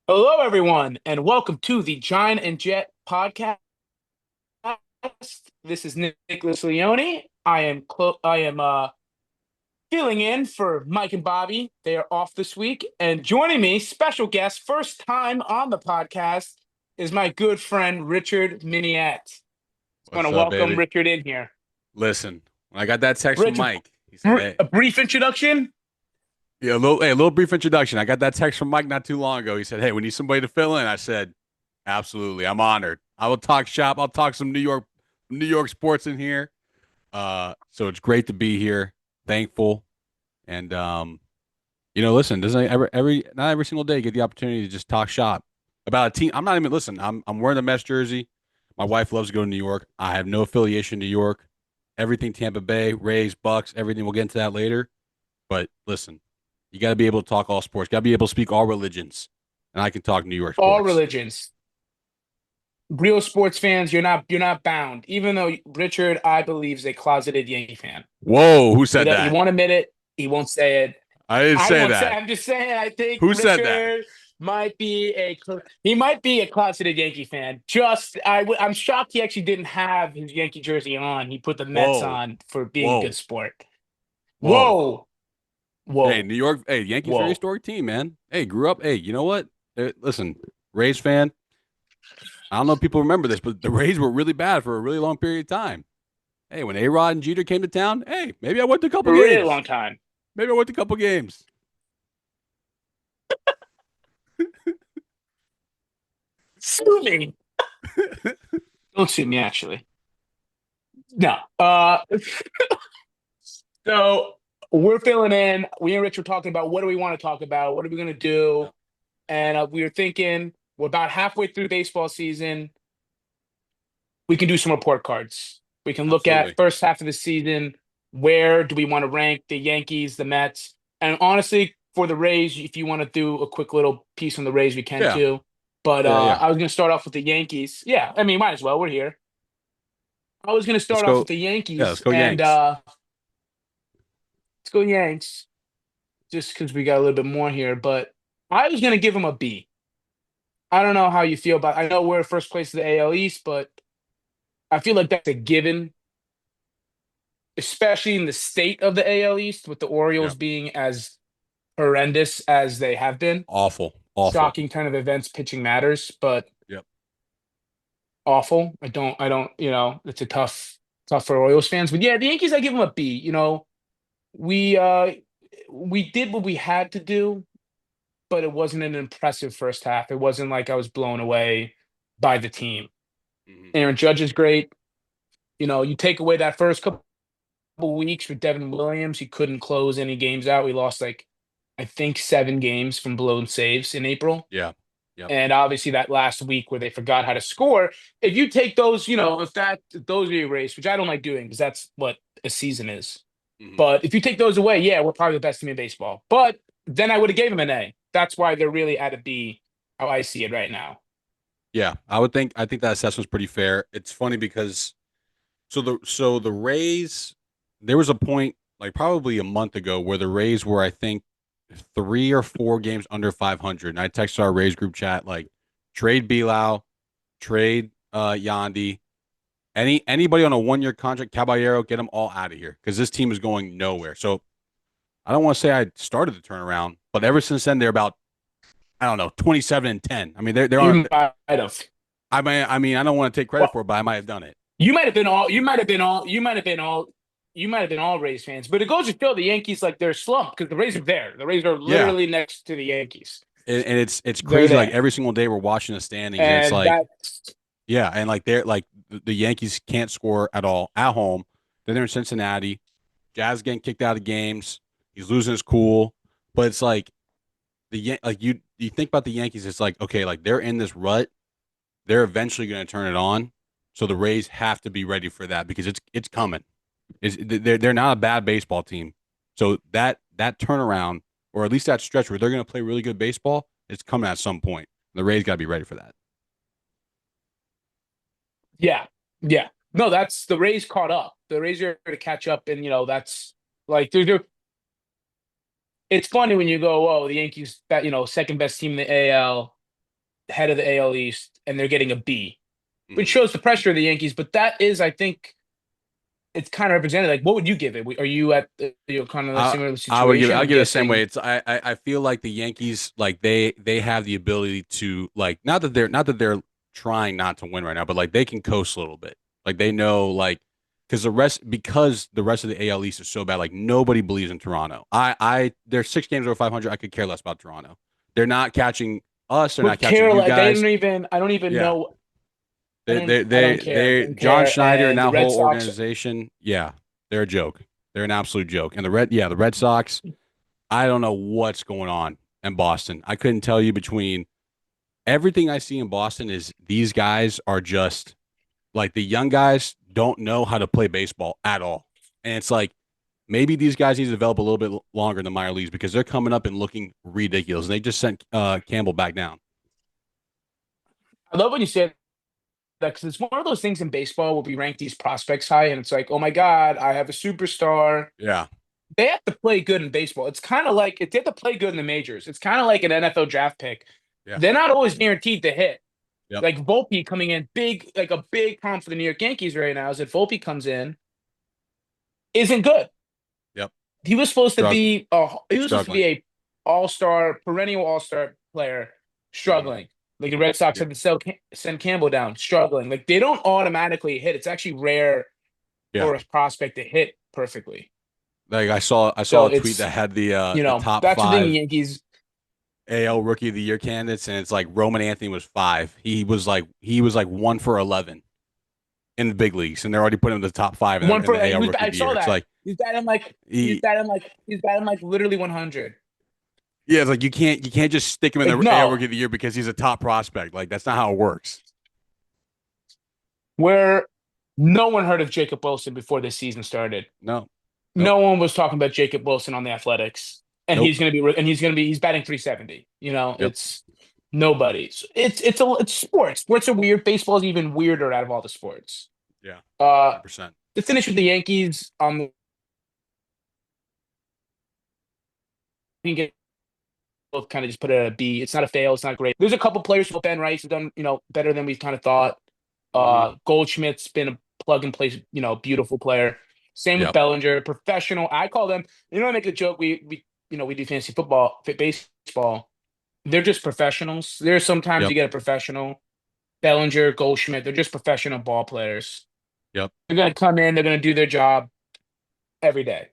Hello, everyone, and welcome to the Giant and Jet podcast. This is Nicholas Leone. I am filling in for Mike and Bobby. They are off this week, and joining me, special guest, first time on the podcast, is my good friend Richard Miniette. Want What's to up, welcome baby? Richard in here. Listen, when I got that text from Richard, Mike, he said, "Hey, a brief introduction. yeah, a little brief introduction." I got that text from Mike not too long ago. He said, "Hey, we need somebody to fill in." I said, "Absolutely, I'm honored. I will talk shop. I'll talk some New York sports in here." So it's great to be here. Thankful, and listen, doesn't every not every single day get the opportunity to just talk shop about a team. I'm not even listen. I'm wearing the Mets jersey. My wife loves to go to New York. I have no affiliation to New York. Everything Tampa Bay, Rays, Bucks, everything. We'll get into that later. But listen, you got to be able to talk all sports. Got to be able to speak all religions, and I can talk New York All sports. religions. Real sports fans, you're not bound. Even though Richard, I believe, is a closeted Yankee fan. Whoa, who said He that? won't admit it. He won't say it. I didn't I say won't say. that. I'm just saying. I think Who said that? Richard might be a closeted Yankee fan. I'm shocked he actually didn't have his Yankee jersey on. He put the Mets Whoa, on for being a good whoa, sport. whoa. Whoa, Hey, whoa, New York. Hey, Yankees very whoa! historic team, man. Hey, grew up. Hey, you know what? Listen, Rays fan. I don't know if people remember this, but the Rays were really bad for a really long period of time. Hey, when A Rod and Jeter came to town, hey, maybe I went to a couple For a really games. long time. Maybe I went to a couple games. Sue me. Don't sue me. Actually, no. So we're filling in. We and Rich were talking about what do we want to talk about? What are we going to do? Yeah, And we were thinking we're about halfway through baseball season. We can do some report cards. We can look at absolutely. first half of the season. Where do we want to rank the Yankees, the Mets, and honestly, for the Rays, if you want to do a quick little piece on the Rays, we can Yeah, too. But yeah. I was going to start off with the Yankees. Yeah, I mean, might as well. We're here. I was going to Let's start off with go. the Yeah, let's Yankees, go and Yanks. let's go Yanks, just because we got a little bit more here. But I was going to give them a B. I don't know how you feel about. I know we're first place in the AL East, but I feel like that's a given, especially in the state of the AL East, with the Yeah, Orioles being as horrendous as they have been. awful, awful. Shocking kind of events, pitching matters, but Yep. awful. It's a tough for Orioles fans. But yeah, the Yankees, I give them a B. We uh we did what we had to do, but it wasn't an impressive first half. It wasn't like I was blown away by the team. Hmm. Aaron Judge is great. You take away that first couple weeks with Devin Williams, he couldn't close any games out. We lost like I think 7 games from blown saves in April. Yeah. Yep. And obviously that last week where they forgot how to score. If you take those, if those are erased, which I don't like doing because that's what a season is. Hmm. But if you take those away, yeah, we're probably the best team in baseball. But then I would have gave them an A. That's why they're really at a B, how I see it right now. Yeah, I think that assessment's pretty fair. It's funny because so the Rays, there was a point like probably a month ago where the Rays were, I think, 3 or 4 games under 500, and I texted our Rays group chat like trade Belau, trade Yandy, anybody on a 1 year contract, Caballero, get them all out of here because this team is going nowhere. So I don't want to say I started the turnaround, but ever since then they're about, I don't know, 27-10. I mean they're on. You might have. I don't want to take credit Well, for it, but I might have done it. you might have been all. You might have been all. You might have been all. You might have been all Rays fans, but it goes to show the Yankees like they're slumped because the Rays are there. The Rays are Yeah, literally next to the Yankees. and it's They're crazy. Like there, every single day we're watching the standings, and it's and like, that's yeah, and like they're like the Yankees can't score at all at home. Then they're in Cincinnati. Jazz getting kicked out of games. He's losing his cool, but it's like like you think about the Yankees. It's like, okay, like they're in this rut. They're eventually going to turn it on. So the Rays have to be ready for that because it's coming. They're not a bad baseball team. So that turnaround, or at least that stretch where they're going to play really good baseball, it's coming at some point. The Rays got to be ready for that. yeah, yeah. No, that's the Rays caught up. The Rays are to catch up, and that's like they're. It's funny when you go, "Oh, the Yankees, second best team in the AL." head of the AL East, and they're getting a B, which Mhm. shows the pressure of the Yankees. But that is, I think, it's kind of represented. Like, what would you give it? Are you at kind of a I similar I would give situation? I'll I'm give it the same way. guessing. It's I feel like the Yankees like they have the ability to like not that they're trying not to win right now, but like they can coast a little bit. Like they know like because the rest of the AL East is so bad, like nobody believes in Toronto. They're 6 games over 500. I could care less about Toronto. They're not catching us. They're not But catching you Carolina, they guys. don't even. I don't even Yeah. know. They they I they don't care. I they don't John care. Schneider and And the that Red whole Sox. organization, yeah, they're a joke. They're an absolute joke. And the Red Sox, I don't know what's going on in Boston. I couldn't tell you between everything I see in Boston is these guys are just like the young guys don't know how to play baseball at all. And it's like maybe these guys need to develop a little bit longer in the minor leagues because they're coming up and looking ridiculous. And they just sent Campbell back down. I love when you say that because it's one of those things in baseball where we rank these prospects high, and it's like, oh my god, I have a superstar. Yeah. They have to play good in baseball. It's kind of like if they have to play good in the majors. It's kind of like an NFL draft pick. Yeah. They're not always guaranteed to hit. Yep. Like Volpe coming in big, like a big comp for the New York Yankees right now is that Volpe comes in, isn't good. Yep. He was supposed to Strugg- be he was supposed to struggling. be a all-star, perennial all-star player, Hmm. struggling. Like the Red Sox Yeah. had to send Campbell down, struggling. Like they don't automatically hit. It's actually rare Yeah. for a prospect to hit perfectly. Like I saw So a tweet it's that had the top that's the thing. The five Yankees. AL Rookie of the Year candidates, and it's like Roman Anthony was five. He was like 1 for 11 in the big leagues, and they're already putting him in the top five in One the, in for the he AL was. Rookie I of the saw Year. It's that. like He's he, batting like literally 100. yeah, it's like you can't just stick him in Like the AL no, Rookie of the Year because he's a top prospect. Like that's not how it works. where no one heard of Jacob Wilson before this season started. No, nope, No one was talking about Jacob Wilson on the Athletics, and nope, he's batting 370. yep, It's nobody. It's sports. Sports are weird. Baseball is even weirder out of all the sports. yeah, Uh, 100%. to finish with the Yankees, you can get both kind of just put it at a B. It's not a fail. It's not great. There's a couple players who Ben Rice have done better than we kind of thought. Hmm. Goldschmidt's been a plug and play, beautiful player. Same with Yep, Bellinger, professional. I call them. I make a joke. We do fantasy football, baseball. They're just professionals. There's sometimes yep, you get a professional, Bellinger, Goldschmidt. They're just professional ball players. yep, They're gonna come in. They're gonna do their job every day.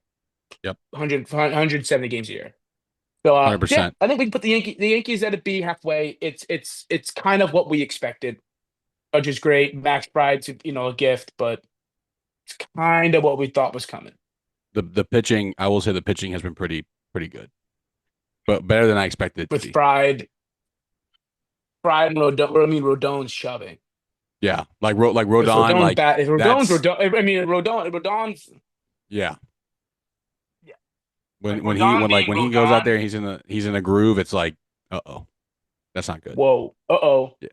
yep, 170 games a year. So hundred yeah, percent. I think we can put the Yankees at a B halfway. It's kind of what we expected. Judge is great. Max Pride's a gift, but it's kind of what we thought was coming The pitching, I will say the pitching has been pretty good, but better than I expected it to with be. Pride. Pride and Rodon. I mean, Rodon's shoving. Yeah, like If Rodon, Rodon's like bad, if Rodon's that's Rodon, I mean Rodon's yeah. yeah, When like when he Rodon when like being when he goes out Rodon. there and he's in a groove, it's like, uh-oh, that's not good. Whoa, uh-oh. Yeah.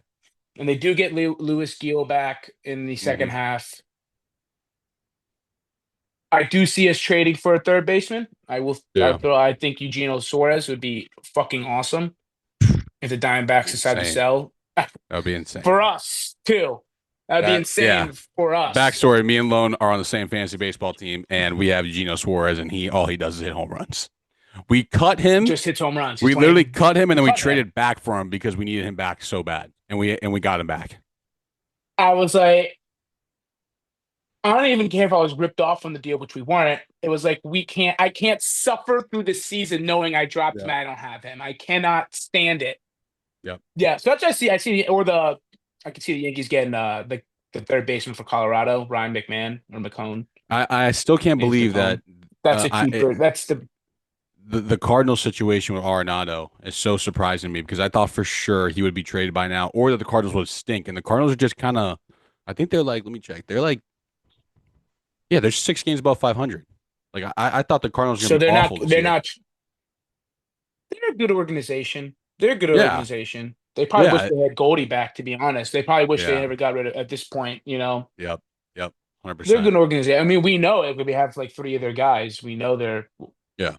And they do get Lewis Gill back in the second Hmm. half. I do see us trading for a third baseman. Yeah. I think Eugenio Suarez would be fucking awesome if the That'd Diamondbacks be decide to insane. sell. That would be insane. For us too. That'd be That yeah. insane for us. Backstory: Me and Lone are on the same fantasy baseball team, and we have Gino Suarez, and he all he does is hit home runs. We cut him. Just hits home runs. He's We literally 20. cut him, and We then we cut him. traded back for him because we needed him back so bad, and we got him back. I was like, I don't even care if I was ripped off from the deal, which we weren't. It was like I can't suffer through the season knowing I dropped him Yep. and I don't have him. I cannot stand it. Yep. Yeah, so that's what I see. I can see the Yankees getting the third baseman for Colorado, Ryan McMahon or McCone. I still can't James believe McCone. that That's a I keeper. That's the the Cardinals situation with Arenado is so surprising to me because I thought for sure he would be traded by now, or that the Cardinals would stink, and the Cardinals are just kind of. I think they're like, let me check. They're like, yeah, they're 6 games above 500. Like I thought the Cardinals were gonna so be awful this they're year. not they're a good organization. They're a good Yeah, organization. They probably wish yeah, they had Goldie back, to be honest. They probably wish they yeah, never got rid of at this point. yep, yep, hundred They're a percent. good organization. I mean, we know it. We have like three of their guys. We know Yeah,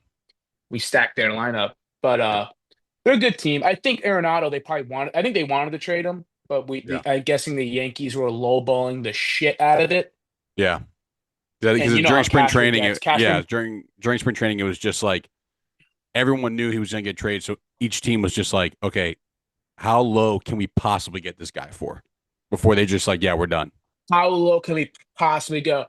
we stacked their lineup. But yep. They're a good team. I think Arenado, they probably wanted. I think they wanted to trade him, but Yeah. I'm guessing the Yankees were lowballing the shit out of it. Yeah. Because And you know during how spring Cashman training, gets. yeah, Cashman, during spring training, it was just like everyone knew he was going to get traded. So each team was just like, okay, how low can we possibly get this guy for before they just like, yeah, we're done. how low can we possibly go?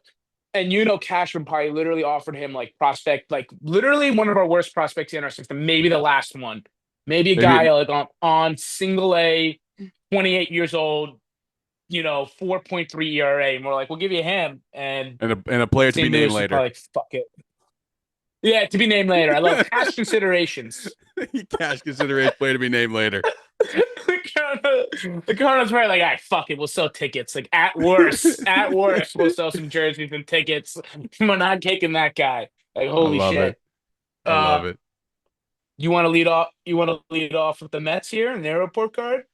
And you know, Cashman probably literally offered him like prospect, like literally one of our worst prospects in our system, maybe the last one, maybe a Maybe guy like on single A, 28 years old, 4.3 ERA, and we're like, we'll give you him. And and a player to be St. named Louis is later. probably like, fuck it. Yeah, to be named later. I love cash considerations. Cash consideration player to be named later. The Cardinals were like, all right, fuck it, we'll sell tickets. Like at worst, we'll sell some jerseys and tickets. We're not taking that guy. Like, I holy love it. shit. I love Uh, it. you want to lead off? You want to lead off with the Mets here in their report card?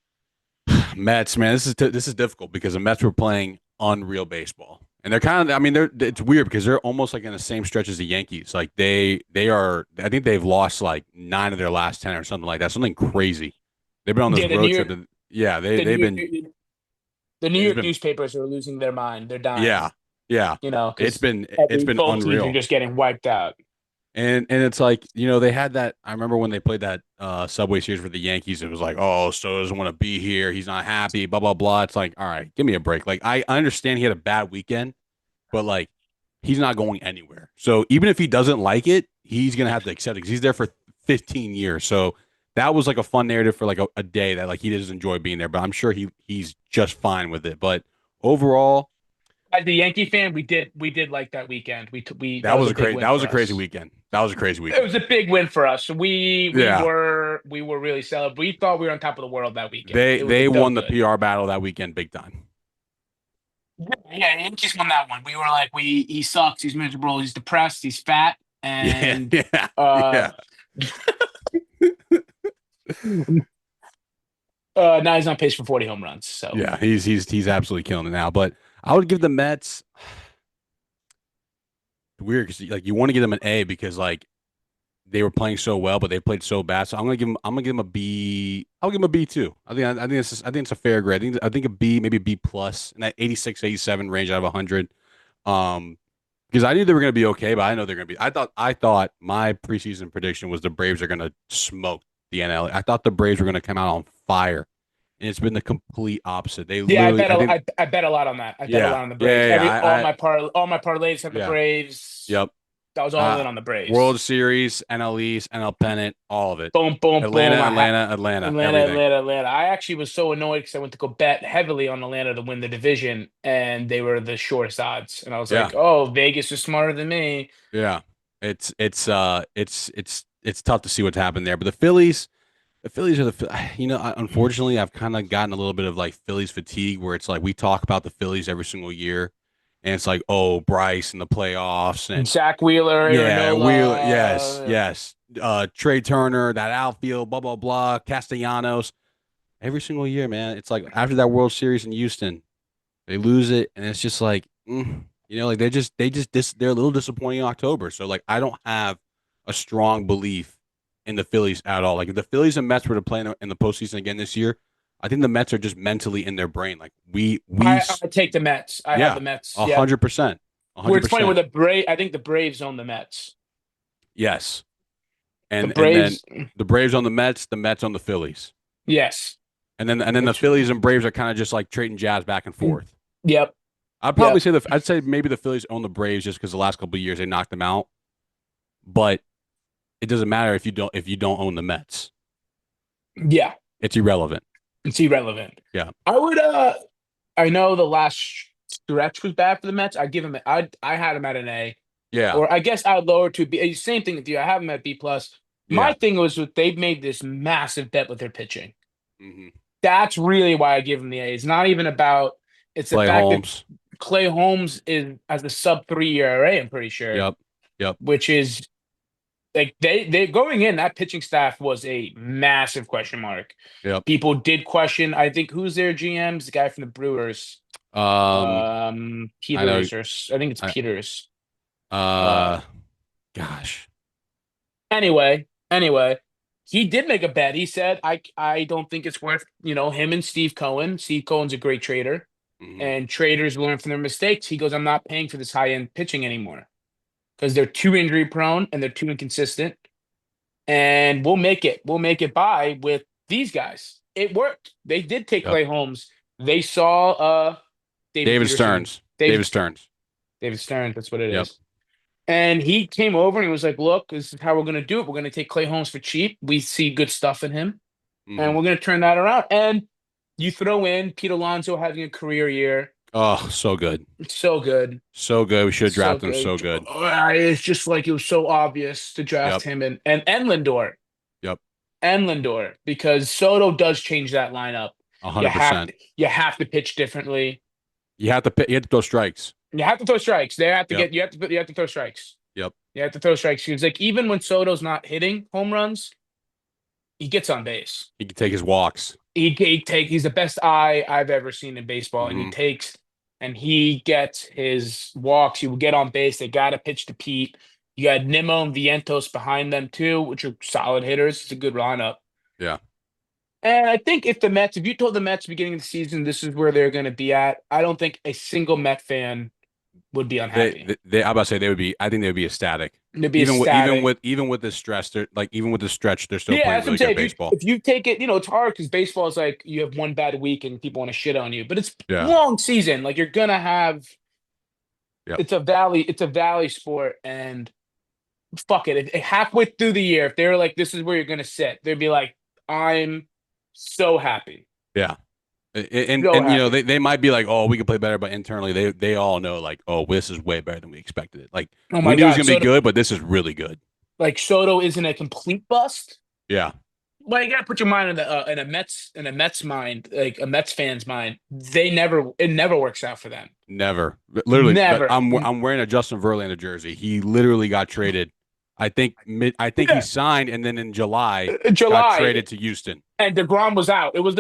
Mets, man, this is difficult because the Mets were playing unreal baseball, and they're kind of. I mean, they're it's weird because they're almost like in the same stretch as the Yankees. Like they are. I think they've lost like 9 of their last 10 or something like that. Something crazy. They've been on this Yeah, road trip. Yeah, the they've New been. the New It's York been. newspapers are losing their mind. They're dying. Yeah, yeah. Because It's every been both teams are unreal. just getting wiped out. And it's like, they had that. I remember when they played that Subway Series for the Yankees, it was like, oh, Stowe doesn't want to be here. He's not happy, blah, blah, blah. It's like, all right, give me a break. Like, I understand he had a bad weekend, but like, he's not going anywhere. So even if he doesn't like it, he's going to have to accept it because he's there for 15 years. So that was like a fun narrative for like a day that like he doesn't enjoy being there, but I'm sure he's just fine with it. But overall, As a Yankee fan, we did like that weekend. That was a big that win was for a crazy us. weekend. That was a crazy It weekend. was a big win for us. We Yeah. were really celebrating. We thought we were on top of the world that weekend. They It felt won the good. PR battle that weekend big time. Yeah, Yankees won that one. We were like, he sucks. He's miserable. He's depressed. He's fat, Yeah, and yeah, uh, yeah. now he's on pace for 40 home runs. So Yeah, he's absolutely killing it now. But I would give the Mets weird because like you want to give them an A because like they were playing so well, but they played so bad. So I'm gonna give them a B. I'll give them a B too. I think it's a fair grade. I think a B, maybe B plus in that 86, 87 range out of 100. Um, because I knew they were gonna be okay, but I know they're gonna be. I thought my preseason prediction was the Braves are gonna smoke the NL. I thought the Braves were gonna come out on fire, and it's been the complete opposite. They yeah, literally, I think, I bet a lot on that. I bet a yeah, lot on the yeah, Braves. yeah, yeah. All my parlays have the Yeah, Braves. yep. That was all Uh, in on the Braves. World Series, NL East, NL Pennant, all of it. Boom, boom, boom. Atlanta, everything. Atlanta. I actually was so annoyed because I went to go bet heavily on Atlanta to win the division, and they were the shortest odds. And I was Yeah, like, "Oh, Vegas is smarter than me." yeah. It's tough to see what's happened there, but the Phillies are unfortunately, I've kind of gotten a little bit of like Phillies fatigue, where it's like we talk about the Phillies every single year, and it's like, oh, Bryce in the playoffs, and Zach Wheeler, yeah, yes, Aaron yes. Trey Turner, that outfield, blah blah blah, Castellanos. Every single year, man. It's like after that World Series in Houston, they lose it, and it's just like, like they're a little disappointing in October. So like, I don't have a strong belief in the Phillies at all. Like if the Phillies and Mets were to play in the postseason again this year, I think the Mets are just mentally in their brain. Like I take the Mets. I have yeah, the Mets. a Yep. hundred percent, a Where hundred it's funny where percent, I think the Braves own the Mets. yes. The And then Braves, the Braves on the Mets on the Phillies. yes. And then the It's, Phillies and Braves are kind of just like trading jabs back and forth. yep. Yep. I'd say maybe the Phillies own the Braves just because the last couple of years they knocked them out. But it doesn't matter if you don't own the Mets. Yeah. It's irrelevant. It's irrelevant. Yeah. I would I know the last stretch was bad for the Mets. I had them at an A. Yeah. Or I guess I'd lower to B. Same thing with you. I have them at B plus. My Yeah. thing was that they've made this massive bet with their pitching. hmm That's really why I give them the A. It's not even about it's the Clay fact that Holmes. Clay Holmes is as a sub 3 ERA, I'm pretty sure, Yep. Yep. which is like they going in, that pitching staff was a massive question mark. Yep. People did question, I think who's their GMs? The guy from the Brewers. Um, I know. Peters I think it's I, Peters. Uh uh, gosh. anyway. he did make a bet. He said, I don't think it's worth, him and Steve Cohen. Steve Cohen's a great trader, Hmm. and traders learn from their mistakes. He goes, I'm not paying for this high end pitching anymore because they're too injury prone and they're too inconsistent. And we'll make it. We'll make it by with these guys. It worked. They did take Yep. Clay Holmes. They saw David David Peterson. Stearns. David David Stearns. David Stern, that's what it Yep. is. And he came over and he was like, look, this is how we're gonna do it. We're gonna take Clay Holmes for cheap. We see good stuff in him, and Hmm. we're gonna turn that around. And you throw in Pete Alonso having a career year. Oh, so good. It's so good. So good. We should have So drafted him good. so good. It's just like it was so obvious to draft Yep. him and Lindor. Yep. And Lindor, because Soto does change that lineup. You have 100%. to you have to pitch differently. You have to throw strikes. You have to throw strikes. They have to Yep. get you have to throw strikes. Yep. You have to throw strikes. Because like even when Soto's not hitting home runs, he gets on base. He can take his walks. He's the best eye I've ever seen in baseball, and Hmm. he gets his walks. He will get on base. They got to pitch to Pete. You got Nimmo and Vientos behind them too, which are solid hitters. It's a good lineup. Yeah. And I think if you told the Mets beginning of the season this is where they're going to be at, I don't think a single Met fan would be unhappy. I'm about to say they would be. I think they would be ecstatic. They'd be ecstatic. Even with the stress, they're like even with the stretch, they're still Yeah, playing that's what I'm really saying. good baseball. If you take it, it's hard because baseball is like you have one bad week and people want to shit on you, but it's Yeah. long season. Like you're gonna have Yep. it's a valley sport, and fuck it. Halfway through the year, if they were like, "This is where you're gonna sit," they'd be like, "I'm so happy, Yeah. so And happy." they might be like, oh, we could play better, but internally they all know like, oh, this is way better than we expected it. Like Oh we my knew it was God, gonna be Soto! good, but this is really good. Like Soto isn't a complete bust. Yeah. Well, you gotta put your mind in a Mets mind, like a Mets fan's mind. It never works out for them. Never. Literally, Never. I'm wearing a Justin Verlander jersey. He literally got traded. I think he Yeah. signed and then in July got July. traded to Houston. And DeGrom was out. It was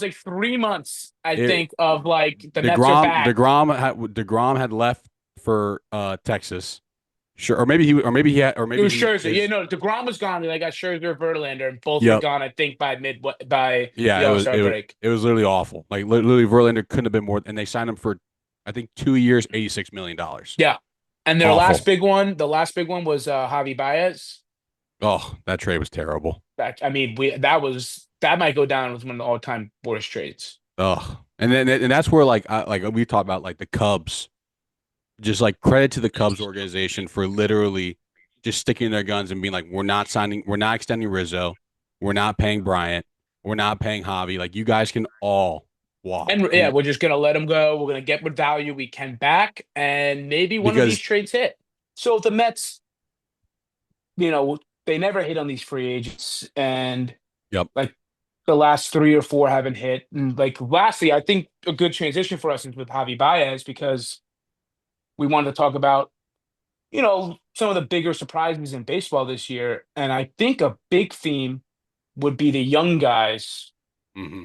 like 3 months, I It think, of like the Mets are back. DeGrom had left for Texas. Sure, or It maybe was he Scherzer. Yeah, is. no, DeGrom was gone. And they got Scherzer, Verlander, and both were Yep. gone. I think by Yeah, the All Star break. it was literally awful. Like literally Verlander couldn't have been more and they signed him for I think 2 years, $86 million. Yeah, and Awful. the last big one was Javi Baez. Oh, that trade was terrible. I mean, that might go down as one of the all time worst trades. Oh, and that's where like we talk about like the Cubs, just like credit to the Cubs organization for literally just sticking their guns and being like, we're not extending Rizzo, we're not paying Bryant, we're not paying Javi. Like you guys can all walk, And yeah, and we're just gonna let him go. We're gonna get what value we can back, and maybe one of these because trades hit. So if the Mets, they never hit on these free agents, and yep, like the last three or four haven't hit. And like lastly, I think a good transition for us is with Javi Baez because we wanted to talk about, some of the bigger surprises in baseball this year. And I think a big theme would be the young guys hmm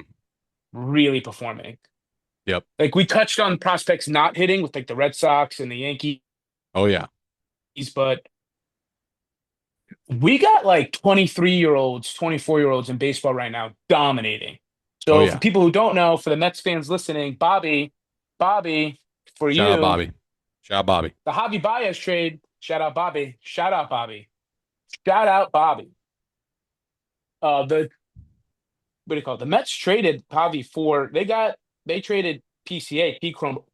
really performing. yep, Like we touched on prospects not hitting with like the Red Sox and the Yankees, oh yeah, but we got like 23-year-olds, 24-year-olds in baseball right now dominating. oh So for yeah. people who don't know, for the Mets fans listening, Bobby, for Shout out you, Bobby, shout out Bobby. the Javi Baez trade, shout out Bobby, shout out Bobby. The what do you call it? The Mets traded Javi they traded PCA,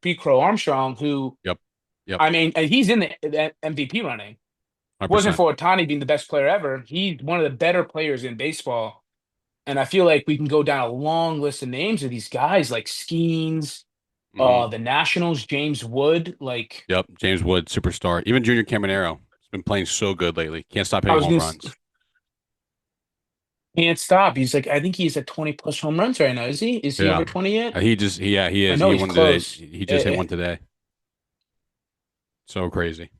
Pete Crow Armstrong, who Yep, yep, I mean, and he's in the MVP running. Wasn't 100%. for Otani being the best player ever. He's one of the better players in baseball. And I feel like we can go down a long list of names of these guys like Skeens, Hmm. the Nationals, James Wood. Like Yep, James Wood, superstar. Even Junior Caminero has been playing so good lately. Can't stop I hitting was home gonna runs. can't stop. I think he's at 20 plus home runs right now. Is he? Is he Yeah, over 20 yet? he I is. know He hit he's one today. close. He just hit one today. So crazy.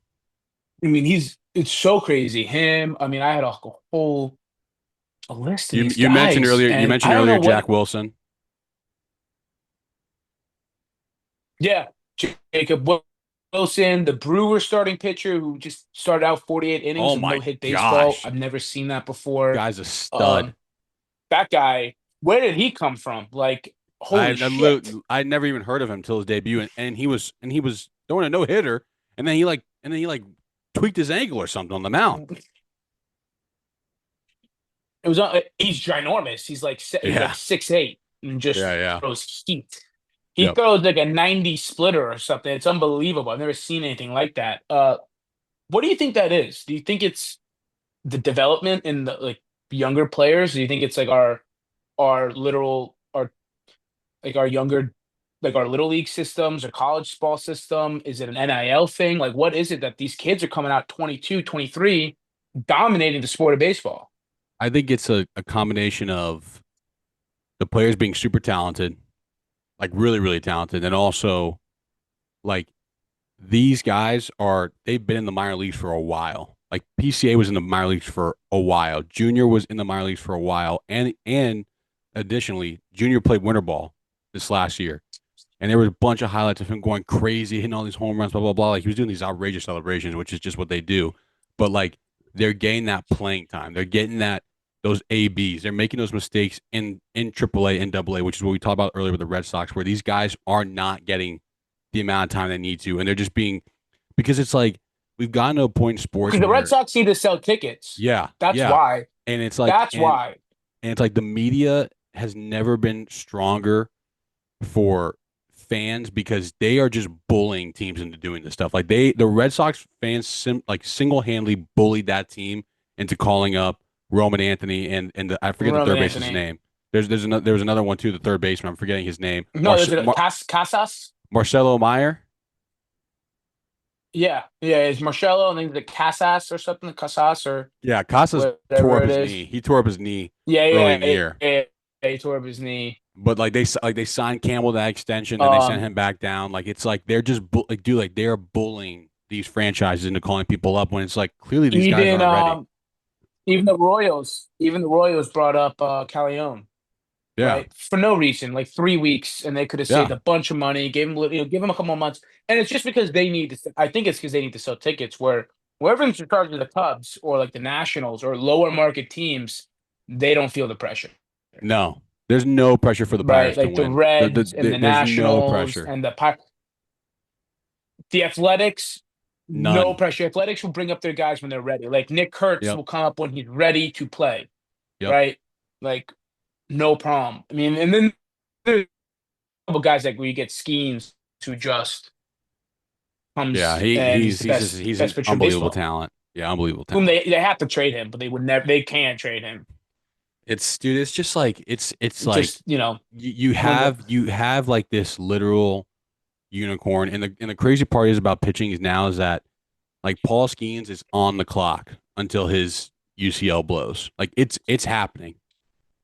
I mean, it's so crazy. Him. I mean, I had a whole a list of these guys, You and mentioned I don't know earlier what. Jack Wilson. Yeah, Jacob. What? Wilson, the Brewers starting pitcher who just started out 48 innings Oh of my no-hit baseball. gosh. I've never seen that before. Guy's a stud. Um, that guy, where did he come from? Like, holy shit. I never even heard of him until his debut, and he was throwing a no hitter, and then he like tweaked his ankle or something on the mound. It was he's ginormous. He's like Yeah, 6'8" and yeah, just yeah. throws heat. He Yep. throws like a 90 splitter or something. It's unbelievable. I've never seen anything like that. What do you think that is? Do you think it's the development in the like younger players? Do you think it's like our literal our like our younger like our little league systems or college ball system? Is it an NIL thing? Like what is it that these kids are coming out 22, 23, dominating the sport of baseball? I think it's a combination of the players being super talented, like really, really talented, and also like these guys they've been in the minor leagues for a while. Like PCA was in the minor leagues for a while. Junior was in the minor leagues for a while, and additionally, Junior played winter ball this last year, and there was a bunch of highlights of him going crazy, hitting all these home runs, blah blah blah. Like he was doing these outrageous celebrations, which is just what they do. But like they're getting that playing time. They're getting that those ABs. They're making those mistakes in AAA and AA, which is what we talked about earlier with the Red Sox, where these guys are not getting the amount of time they need to, and they're just being because it's like we've gotten to a point in sports Because the Red where Sox need to sell tickets. yeah, That's yeah, why. and it's like That's why. and it's like the media has never been stronger for fans because they are just bullying teams into doing this stuff. Like the Red Sox fans like single handedly bullied that team into calling up Roman Anthony and I forget the Roman third baseman's Anthony. name. There was another one too, the third baseman. I'm forgetting his name. No, there's a Casas. Marcelo Meyer. Yeah, yeah, it's Marcelo and then the Casas or something, Casas or Yeah, Casas tore whatever up it his is. knee. He tore up his knee Yeah, early yeah, in the yeah, year. yeah, yeah, he tore up his knee. But like they signed Campbell that extension, then they sent Um, him back down. Like it's like they're just like dude, like they're bullying these franchises into calling people up when it's like clearly these guys even aren't ready. even the Royals brought up Callejon, Yeah, right? For no reason, like 3 weeks, and they could have saved yeah, a bunch of money, gave him give him a couple of months, and it's just because they need to. I think it's because they need to sell tickets. Where whoever's in charge of the Cubs or like the Nationals or lower market teams, they don't feel the pressure, no, there's no pressure for the right? Pirates to Like the win. Reds and the There's no Nationals pressure, and the Athletics. No none. pressure. Athletics will bring up their guys when they're ready. Like Nick Kurtz Yep, will come up when he's ready to play, yep, right? Like no problem. I mean, and then there's a couple guys like where you get schemes who just yeah. comes and he's the He's best an pitcher in unbelievable baseball. talent. Yeah, unbelievable Whom talent. they have to trade him, but they can't trade him. It's dude. It's just like it's like Just you know, when the you have like this literal unicorn. And the crazy part is about pitching is now is that like Paul Skeens is on the clock until his UCL blows. Like it's happening.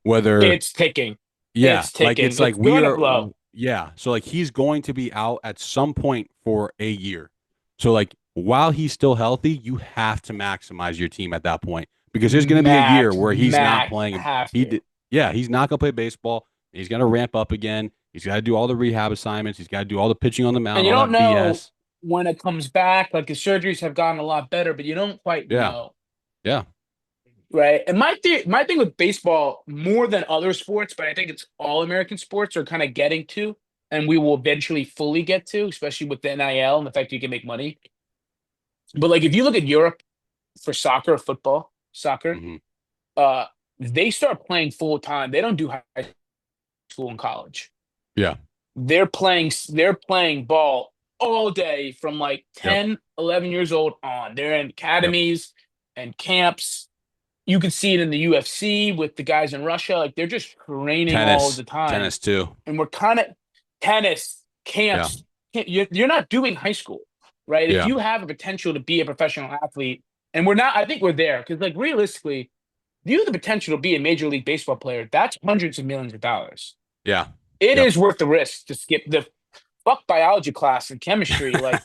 Whether it's ticking, yeah, it's like ticking. it's like It's we going to are blow. yeah. So like he's going to be out at some point for a year. So like while he's still healthy, you have to maximize your team at that point because there's going to be a year where he's not Max playing. have He to. did, yeah, he's not going to play baseball. He's going to ramp up again. He's got to do all the rehab assignments. He's got to do all the pitching on the And mound, you all don't that know BS. when it comes back. Like his surgeries have gotten a lot better, but you don't quite Yeah, know, yeah, right? And my thing with baseball, more than other sports, but I think it's all American sports are kind of getting to, and we will eventually fully get to, especially with the NIL and the fact you can make money. But like if you look at Europe for soccer, football, soccer, hmm uh, they start playing full time. They don't do high school and college. yeah, They're playing ball all day from like yep, 10, 11 years old on. They're in yep. academies and camps. You can see it in the UFC with the guys in Russia. Like they're just training all the time. Tennis too. And we're kind of tennis Yeah, camps. You're not doing high school, right? If yeah, you have a potential to be a professional athlete, and we're not, I think we're there because, like, realistically, if you have the potential to be a major league baseball player, that's hundreds of millions of dollars. yeah, It yep, is worth the risk to skip the fuck biology class and chemistry. Like,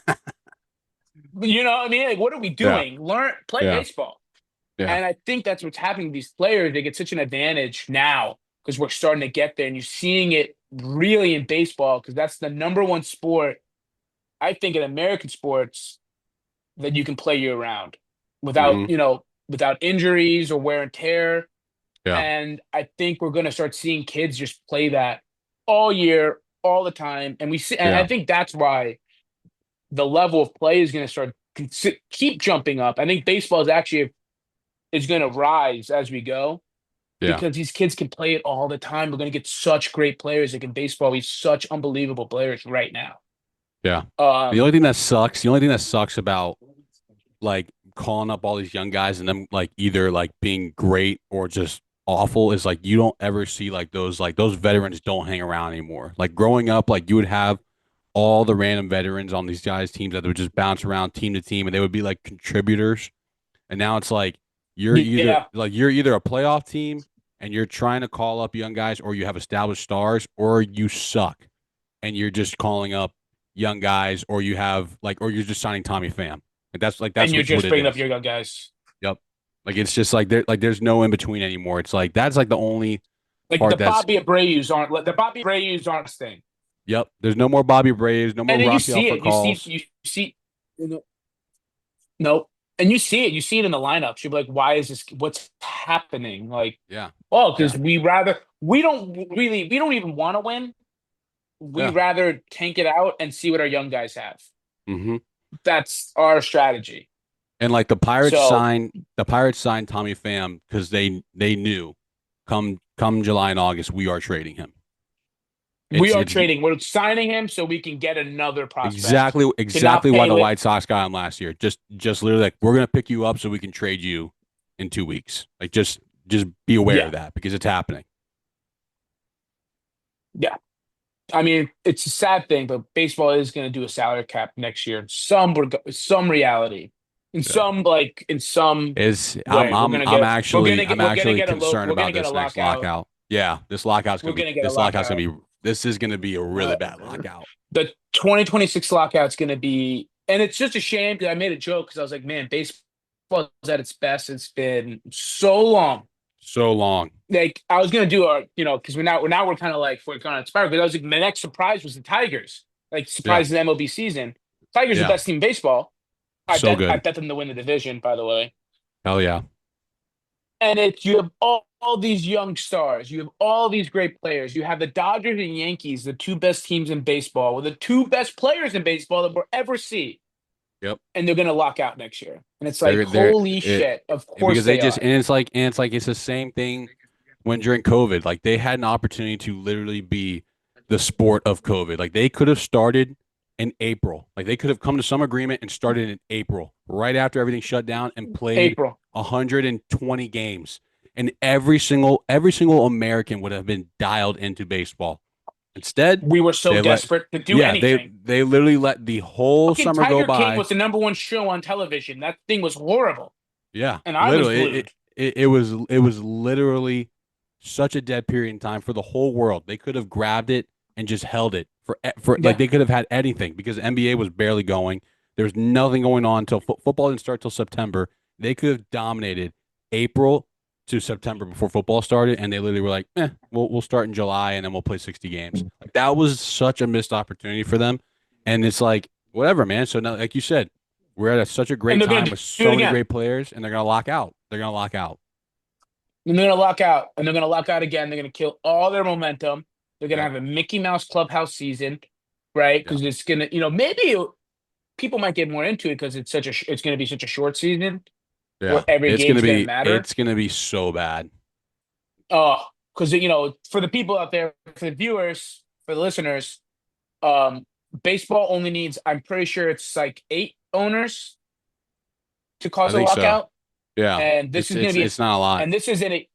you know what I mean? Like, what are we yeah, doing? Play yeah, baseball. yeah. And I think that's what's happening to these players. They get such an advantage now because we're starting to get there and you're seeing it really in baseball because that's the number one sport I think in American sports that you can play year round without, Hmm. without injuries or wear and tear. Yeah. And I think we're going to start seeing kids just play that all year, all the time. And we see, and I Yeah. think that's why the level of play is going to start keep jumping up. I think baseball is going to rise as we go Yeah. because these kids can play it all the time. We're going to get such great players like in baseball. We have such unbelievable players right now. Yeah. The Um, only thing that sucks, the only thing that sucks about like calling up all these young guys and them like either like being great or just awful is like you don't ever see like those veterans don't hang around anymore. Like growing up, like you would have all the random veterans on these guys' teams that would just bounce around team to team and they would be like contributors. And now it's like yeah, you're either a playoff team and you're trying to call up young guys or you have established stars or you suck and you're just calling up young guys or you have like or you're just signing Tommy Pham. Like and that's you're what just it bringing up is. your young guys. Yep. Like it's just like there's no in between anymore. It's like that's like the only Like part that's The Bobby Abreu's aren't this thing. yep. There's no more Bobby Braves, no more And then you Rafael see it. You see, Furcals. you see, no, and you see it. You see it in the lineups. You're like, why is this? What's happening? Like, Yeah. oh, because Yeah. we don't even want to win. We Yeah. rather tank it out and see what our young guys have. Hmm. That's our strategy. And like So The Pirates signed Tommy Pham because they knew come July and August we are trading him. we are It's trading. We're signing him so we can get another prospect to not exactly why pay. the White Sox got him last year. Just literally like we're gonna pick you up so we can trade you in 2 weeks. Like just be aware Yeah, of that because it's happening. yeah. I mean, it's a sad thing, but baseball is going to do a salary cap next year. Some reality, Yeah. in some Is way, I'm actually concerned we're about gonna get a this next lockout. lockout. Yeah, We're gonna get a lockout. this is gonna be a really Uh, bad lockout. the 2026 lockout's going to be, and it's just a shame because I made a joke because I was like, man, baseball is at its best. It's been so long. So long. Like I was gonna do because we're kind of like we're kind of inspired because I was like my next surprise was the Tigers, like Yeah. surprise of the MLB season. Tigers are the Yeah. best team in baseball. So I good. bet them to win the division, by the way. Hell yeah. And you have all these young stars, you have all these great players. You have the Dodgers and Yankees, the two best teams in baseball, with the two best players in baseball that we'll ever see, Yep. and they're gonna lock out next year. And it's like, They're holy it, shit! Of course because they they just are. it's the same thing when during COVID. Like they had an opportunity to literally be the sport of COVID. Like they could have started in April. Like they could have come to some agreement and started in April, right after everything shut down, and played April. 120 games. And every single American would have been dialed into baseball. Instead, We were so they let desperate to do yeah, anything. they literally let the whole Fucking summer go Tiger King by. was the number one show on television. That thing was horrible, Yeah, and I was literally, glued. it was literally such a dead period in time for the whole world. They could have grabbed it and just held it for like Yeah, they could have had anything because the NBA was barely going. There was nothing going on until football didn't start till September. They could have dominated April to September before football started, and they literally were like, we'll start in July and then we'll play 60 games." Like that was such a missed opportunity for them, and it's like whatever, man. So now, like you said, we're at such a and great they're gonna time with do it so many again. great players, and they're gonna lock out. They're gonna lock out. And they're gonna lock out, and they're gonna lock out again. They're gonna kill all their momentum. They're gonna Yep. have a Mickey Mouse clubhouse season, right? Yep. Because it's gonna, maybe people might get more into it because it's gonna be such a short season Yeah. where every game's gonna matter. It's gonna be so bad. Oh, because for the people out there, for the viewers, for the listeners, um, baseball only needs. I'm pretty sure it's like 8 owners to I cause a think so. lockout, Yeah. and this is gonna be, It's not a lot. and this is in a.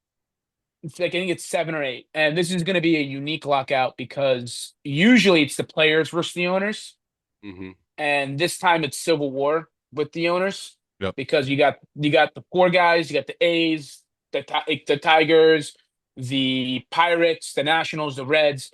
It's like I think it's 7 or 8, and this is going to be a unique lockout because usually it's the players versus the owners, Hmm. and this time it's civil war with the owners Yep. because you got the poor guys, you got the A's, the Tigers, the Pirates, the Nationals, the Reds.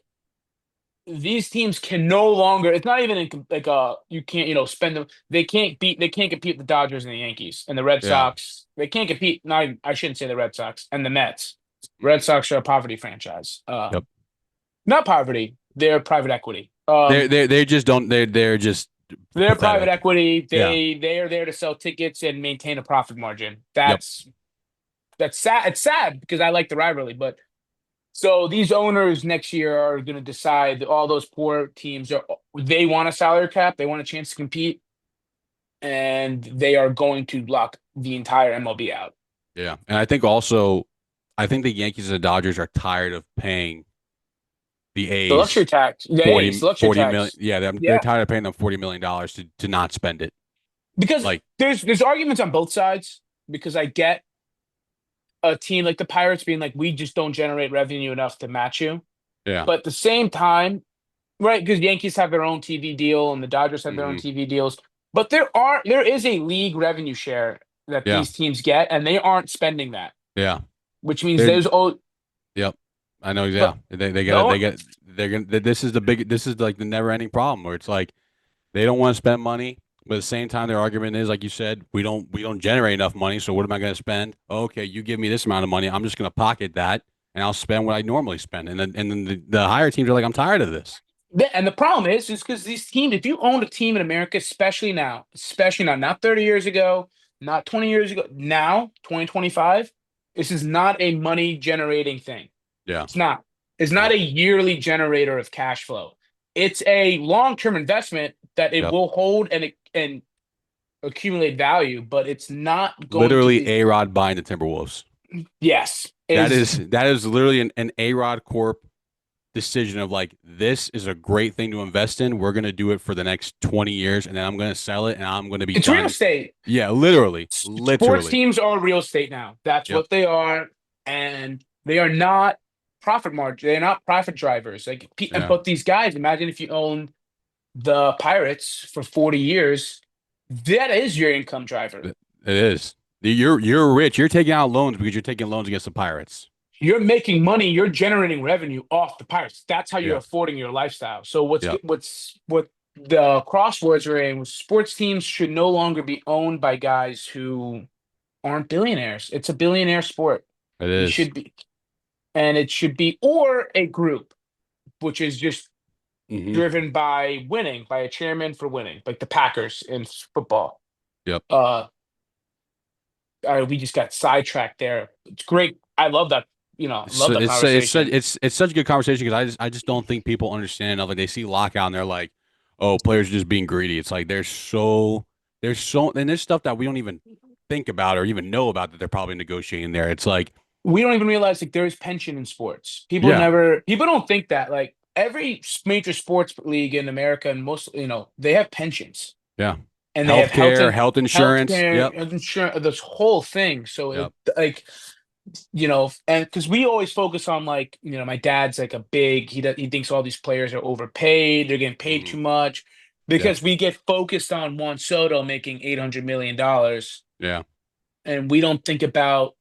These teams can no longer. It's not even like you can't spend them. They can't compete with the Dodgers and the Yankees and the Red Yeah. Sox. They can't compete. Not even, I shouldn't say the Red Sox and the Mets. Red Hmm. Sox are a poverty franchise. Yep. Not poverty. They're private equity. They just don't they're just They're private pathetic. equity. Yeah. They are there to sell tickets and maintain a profit margin. Yep. That's sad. It's sad because I like the rivalry, but so these owners next year are going to decide that all those poor teams are they want a salary cap, they want a chance to compete, and they are going to lock the entire MLB out. Yeah. And I think also, I think the Yankees and the Dodgers are tired of paying the The luxury A's tax, the A's, 40, luxury 40 million. tax. Yeah, they're Yeah, tired of paying them $40 million to not spend it. because Like, there's arguments on both sides because I get a team like the Pirates being like, we just don't generate revenue enough to match you. yeah. But at the same time, right, because Yankees have their own TV deal and the Dodgers have their own Hmm. TV deals. But there is a league revenue share that Yeah. these teams get, and they aren't spending that, Yeah. which means They're, there's oh yep. I know. Yeah. but They gotta, no they get, they're gonna, this is like the never ending problem where it's like, they don't want to spend money, but at the same time, their argument is, like you said, we don't generate enough money. So what am I going to spend? Okay, you give me this amount of money, I'm just going to pocket that, and I'll spend what I normally spend. And then the higher teams are like, I'm tired of this. and the problem is because these teams, if you owned a team in America, especially now, not 30 years ago, not 20 years ago, now 2025, this is not a money generating thing. Yeah, It's not. It's not yep, a yearly generator of cash flow. It's a long-term investment that it yep. will hold and accumulate value, but it's not going to Literally, be. A Rod buying the Timberwolves. Yes, That is is that is literally an A Rod Corp decision of like, this is a great thing to invest in. We're gonna do it for the next 20 years, and then I'm gonna sell it, and I'm gonna be it's real done. estate. Yeah, literally, Sports literally. teams are real estate now. That's Yep. what they are, and they are not profit margin. They're not profit drivers. Yeah. But these guys, imagine if you own the Pirates for 40 years, that is your income driver. It is. You're rich. You're taking out loans because you're taking loans against the Pirates. You're making money, you're generating revenue off the Pirates. That's how you're Yeah. affording your lifestyle. So Yeah. what the crosswords are in was sports teams should no longer be owned by guys who aren't billionaires. It's a billionaire sport. It It is. should be, and it should be, or a group, which is just Hmm. driven by winning, by a chairman for winning, like the Packers in football. Yep. Uh, we just got sidetracked there. It's great. I love that. It's Love that it's it's such conversation. it's such a good conversation because I just don't think people understand enough. Like, they see lockout and they're like, oh, players are just being greedy. It's like there's so and there's stuff that we don't even think about or even know about that they're probably negotiating there. It's like, We don't even realize like there's pension in sports. yeah, People don't think that like every major sports league in America and most they have pensions yeah, and they have healthcare, health insurance. healthcare, Yep. health insurance, this whole thing. So Yep. and because we always focus on like my dad's like a big he thinks all these players are overpaid, they're getting paid Hmm. too much Yep. because we get focused on Juan Soto making $800 million Yeah. and we don't think about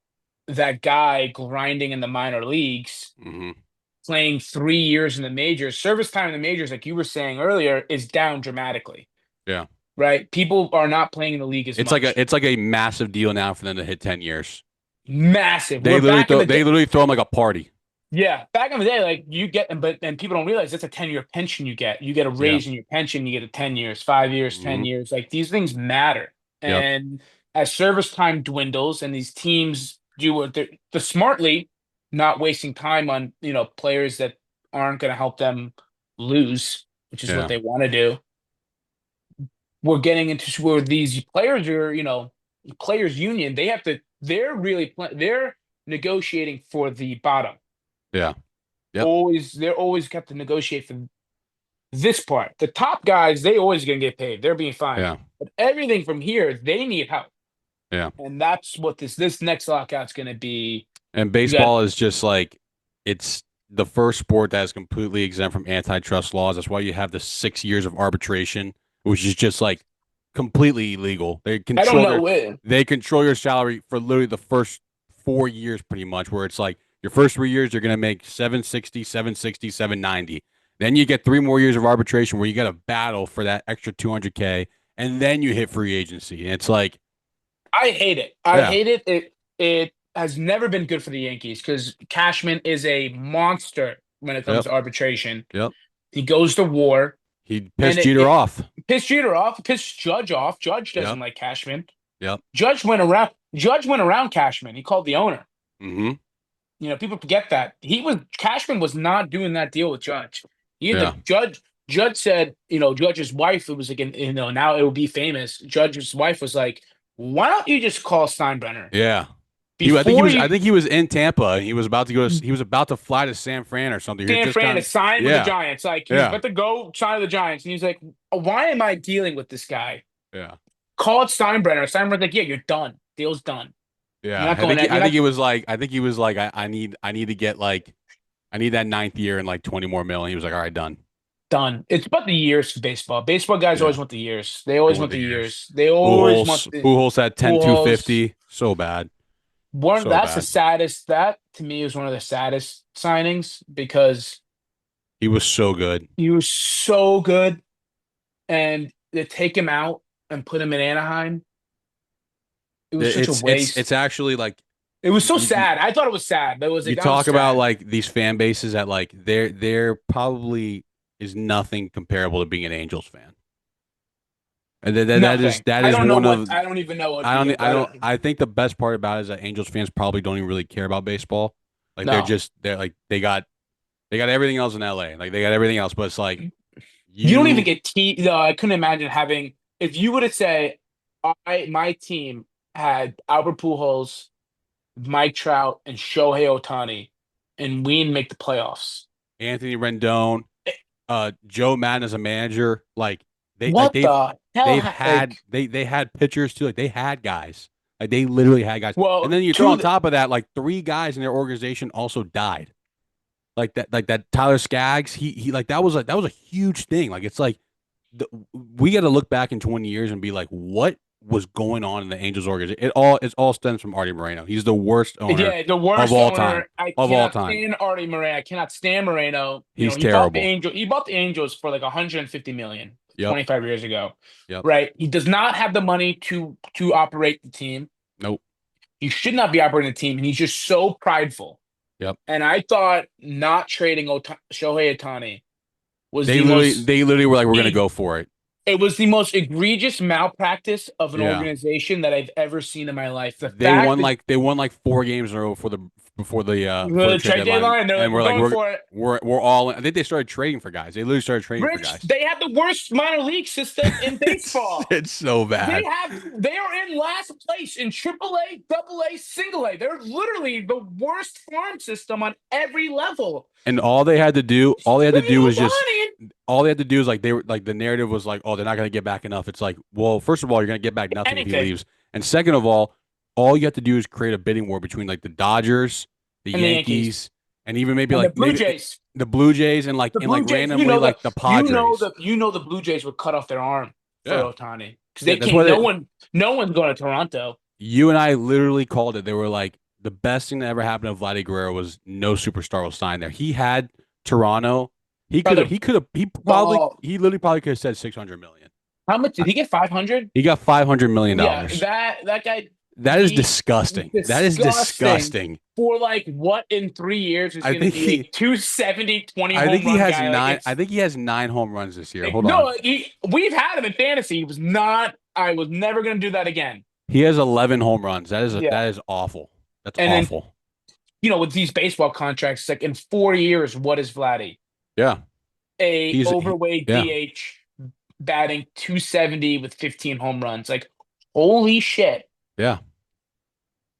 that guy grinding in the minor leagues, Hmm. playing 3 years in the majors. Service time in the majors, like you were saying earlier, is down dramatically, Yeah. right? People are not playing in the league as It's like a much. it's like a massive deal now for them to hit 10 years. Massive. They We're literally back in throw the they day. literally throw them like a party. Yeah, back in the day, like you get, but and people don't realize that's a 10-year pension you get. You get a Yeah. raise in your pension, you get a 10 years, 5 years, 10 Hmm. years. Like these things matter. Yep. And as service time dwindles and these teams do what the smartly not wasting time on, players that aren't going to help them lose, which is what Yeah. they want to do. We're getting into where these players are, players union, they're negotiating for the bottom. Yeah. Yep. They're always got to negotiate for this part. The top guys, they always gonna get paid. They're being fine. Yeah. But everything from here, they need help. Yeah. And that's what this next lockout's gonna be. And You got baseball is just like, it's the first sport that is completely exempt from antitrust laws. That's why you have the 6 years of arbitration, which is just like completely illegal. I don't know when. They control your salary for literally the first 4 years, pretty much, where it's like your first 3 years you're gonna make 760, 760, 790. Then you get 3 more years of arbitration where you got to battle for that extra 200K, and then you hit free agency. And it's like, I hate it. I yeah, hate it. It has never been good for the Yankees because Cashman is a monster when it comes yep, to arbitration. yep. He goes to war. He and pissed Jeter off. pissed Jeter off, pissed Judge off. Judge doesn't Yep. like Cashman. Yep. Judge went around Cashman. He called the owner. Hmm. People forget that Cashman was not doing that deal with Judge. Yeah. The Judge said, Judge's wife. It was like, now it will be famous. Judge's wife was like, "Why don't you just call Steinbrenner Yeah. I think he before was. I you think he was in Tampa. He was about to go. He was about to fly to San Fran or something. He had San just Fran to gotten. sign with the Yeah. Giants? Like he was Yeah. about to go sign with the Giants, and he's like, "Why am I dealing with this guy? Yeah. Call it Steinbrenner." Steinbrenner's like, "Yeah, you're done. Deal's done. You're Yeah. not going out. I You're think not he was like. I think he was like. I need to get like. I need that ninth year and like 20 more mil. And he was like, all right, done. done." It's about the years for baseball. Baseball guys Yeah. always want the years. They They always want want the the years. years. They always want the Pujols had 10 Pujols. 250. So bad. One So that's the bad. saddest. That to me is one of the saddest signings because He was so good. he was so good, and to take him out and put him in Anaheim, it was such a It's waste. actually like It was so you, sad. I thought it was sad, but it was you like that was talk about sad. like these fan bases that like there probably is nothing comparable to being an Angels fan. And Nothing. I is don't know one what of I don't even know what be. I don't I think the best part about it is that Angels fans probably don't even really care about baseball. Like No. they're like they got everything else in LA. Like they got everything else, but it's like You don't even you get no, I couldn't imagine having if you were to say my team had Albert Pujols, Mike Trout, and Shohei Ohtani, and we didn't make the playoffs. Anthony Rendon, Joe Madden as a manager, like What the hell? they had pitchers too. Like they had guys. Like they literally had guys. And Well, then you throw on top of that, like three guys in their organization also died. Like that Tyler Skaggs, he like that was a huge thing. Like it's like we got to look back in 20 years and be like, what was going on in the Angels organization? It all stems from Artie Moreno. He's the worst owner yeah, the of worst all time. owner. I Of all cannot time. stand Artie Moreno. I cannot stand Moreno. He's He bought the terrible. Angel. He bought the Angels for like 150 million Yep. 25 years ago. Yep. Right? He does not have the money to operate the team. Nope. He should not be operating the team, and he's just so prideful. Yep. And I thought not trading Shohei Ohtani was the most. They literally were like, we're gonna go for it. It was the most egregious malpractice of an Yeah. organization that I've ever seen in my life. The fact that They won like 4 games in a row before the the trade trade deadline, deadline, they're like, and we're we're like going for it. we're all in. I think they started trading for guys. They literally started trading for Rich, guys. they have the worst minor league system in baseball. It's so bad. They are in last place in AAA, AA, single A. They're literally the worst farm system on every level. And all they had to Bring do was just Ohtani all they had to do is like they were like the narrative was like, oh, they're not gonna get back enough. It's like, well, first of all, you're gonna get back nothing if he anything. leaves, and second of all you have to do is create a bidding war between like the Dodgers, the And the Yankees. Yankees, and even maybe And the like Blue maybe Jays. the Blue Jays and The like Blue Jays, randomly like the Padres. the Blue Jays would cut off their arm for Yeah, Ohtani because yeah, they that's why can't. No one's going to Toronto. you and I literally called it. They were like the best thing that ever happened to Vladdy Guerrero was no superstar will sign there. He had Toronto. Brother, He literally probably could have said 600 million. how much did he get? 500. He got $500 million. Yeah, that guy. That is disgusting. That is disgusting. For like what in 3 years is I going to think be he a 270, 20 I think home he run has guy. nine. Like I think he has 9 home runs this year. Hold no, on. we've had him in fantasy. He was not. I was never going to do that again. He has 11 home runs. Yeah, That is awful. That's and then awful. with these baseball contracts, it's like in 4 years, what is Vladdy? Yeah. Overweight yeah. DH batting 270 with 15 home runs. Like, holy shit. Yeah.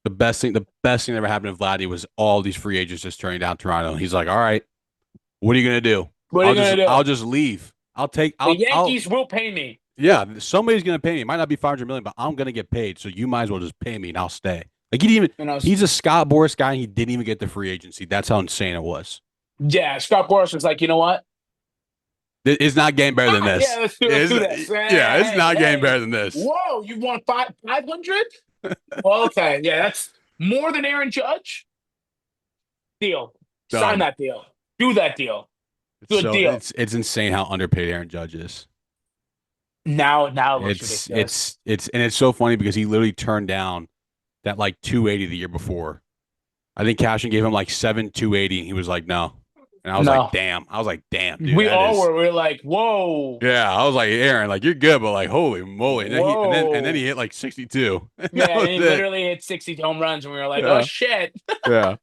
The best thing that ever happened to Vladdy was all these free agents just turning down Toronto. He's like, all right, what are you gonna do? What are you gonna do? I'll just leave. The Yankees will pay me. Yeah, somebody's gonna pay me. It might not be 500 million, but I'm gonna get paid. So you might as well just pay me and I'll stay. Like he's a Scott Boras guy and he didn't even get the free agency. That's how insane it was. Yeah, Scott Boras was like, you know what? It's not getting better than this. Yeah, let's do this. Yeah, it's not getting better than this. Whoa, you want 500? Well, okay, yeah, that's more than Aaron Judge. Deal. Done. Sign that deal. Do that deal. Good deal. It's insane how underpaid Aaron Judge is. Now it looks ridiculous. It's so funny because he literally turned down that like 280 the year before. I think Cashin gave him like 280 and he was like, no. And I was like, No, damn. I was like, damn, dude, we that all is. were. We are like, whoa, Yeah, I was like, Aaron, like you're good, but like, holy moly! And then he whoa. hit like 62. That Yeah, and was he it. literally hit 60 home runs, and we were like, oh Yeah, shit. yeah,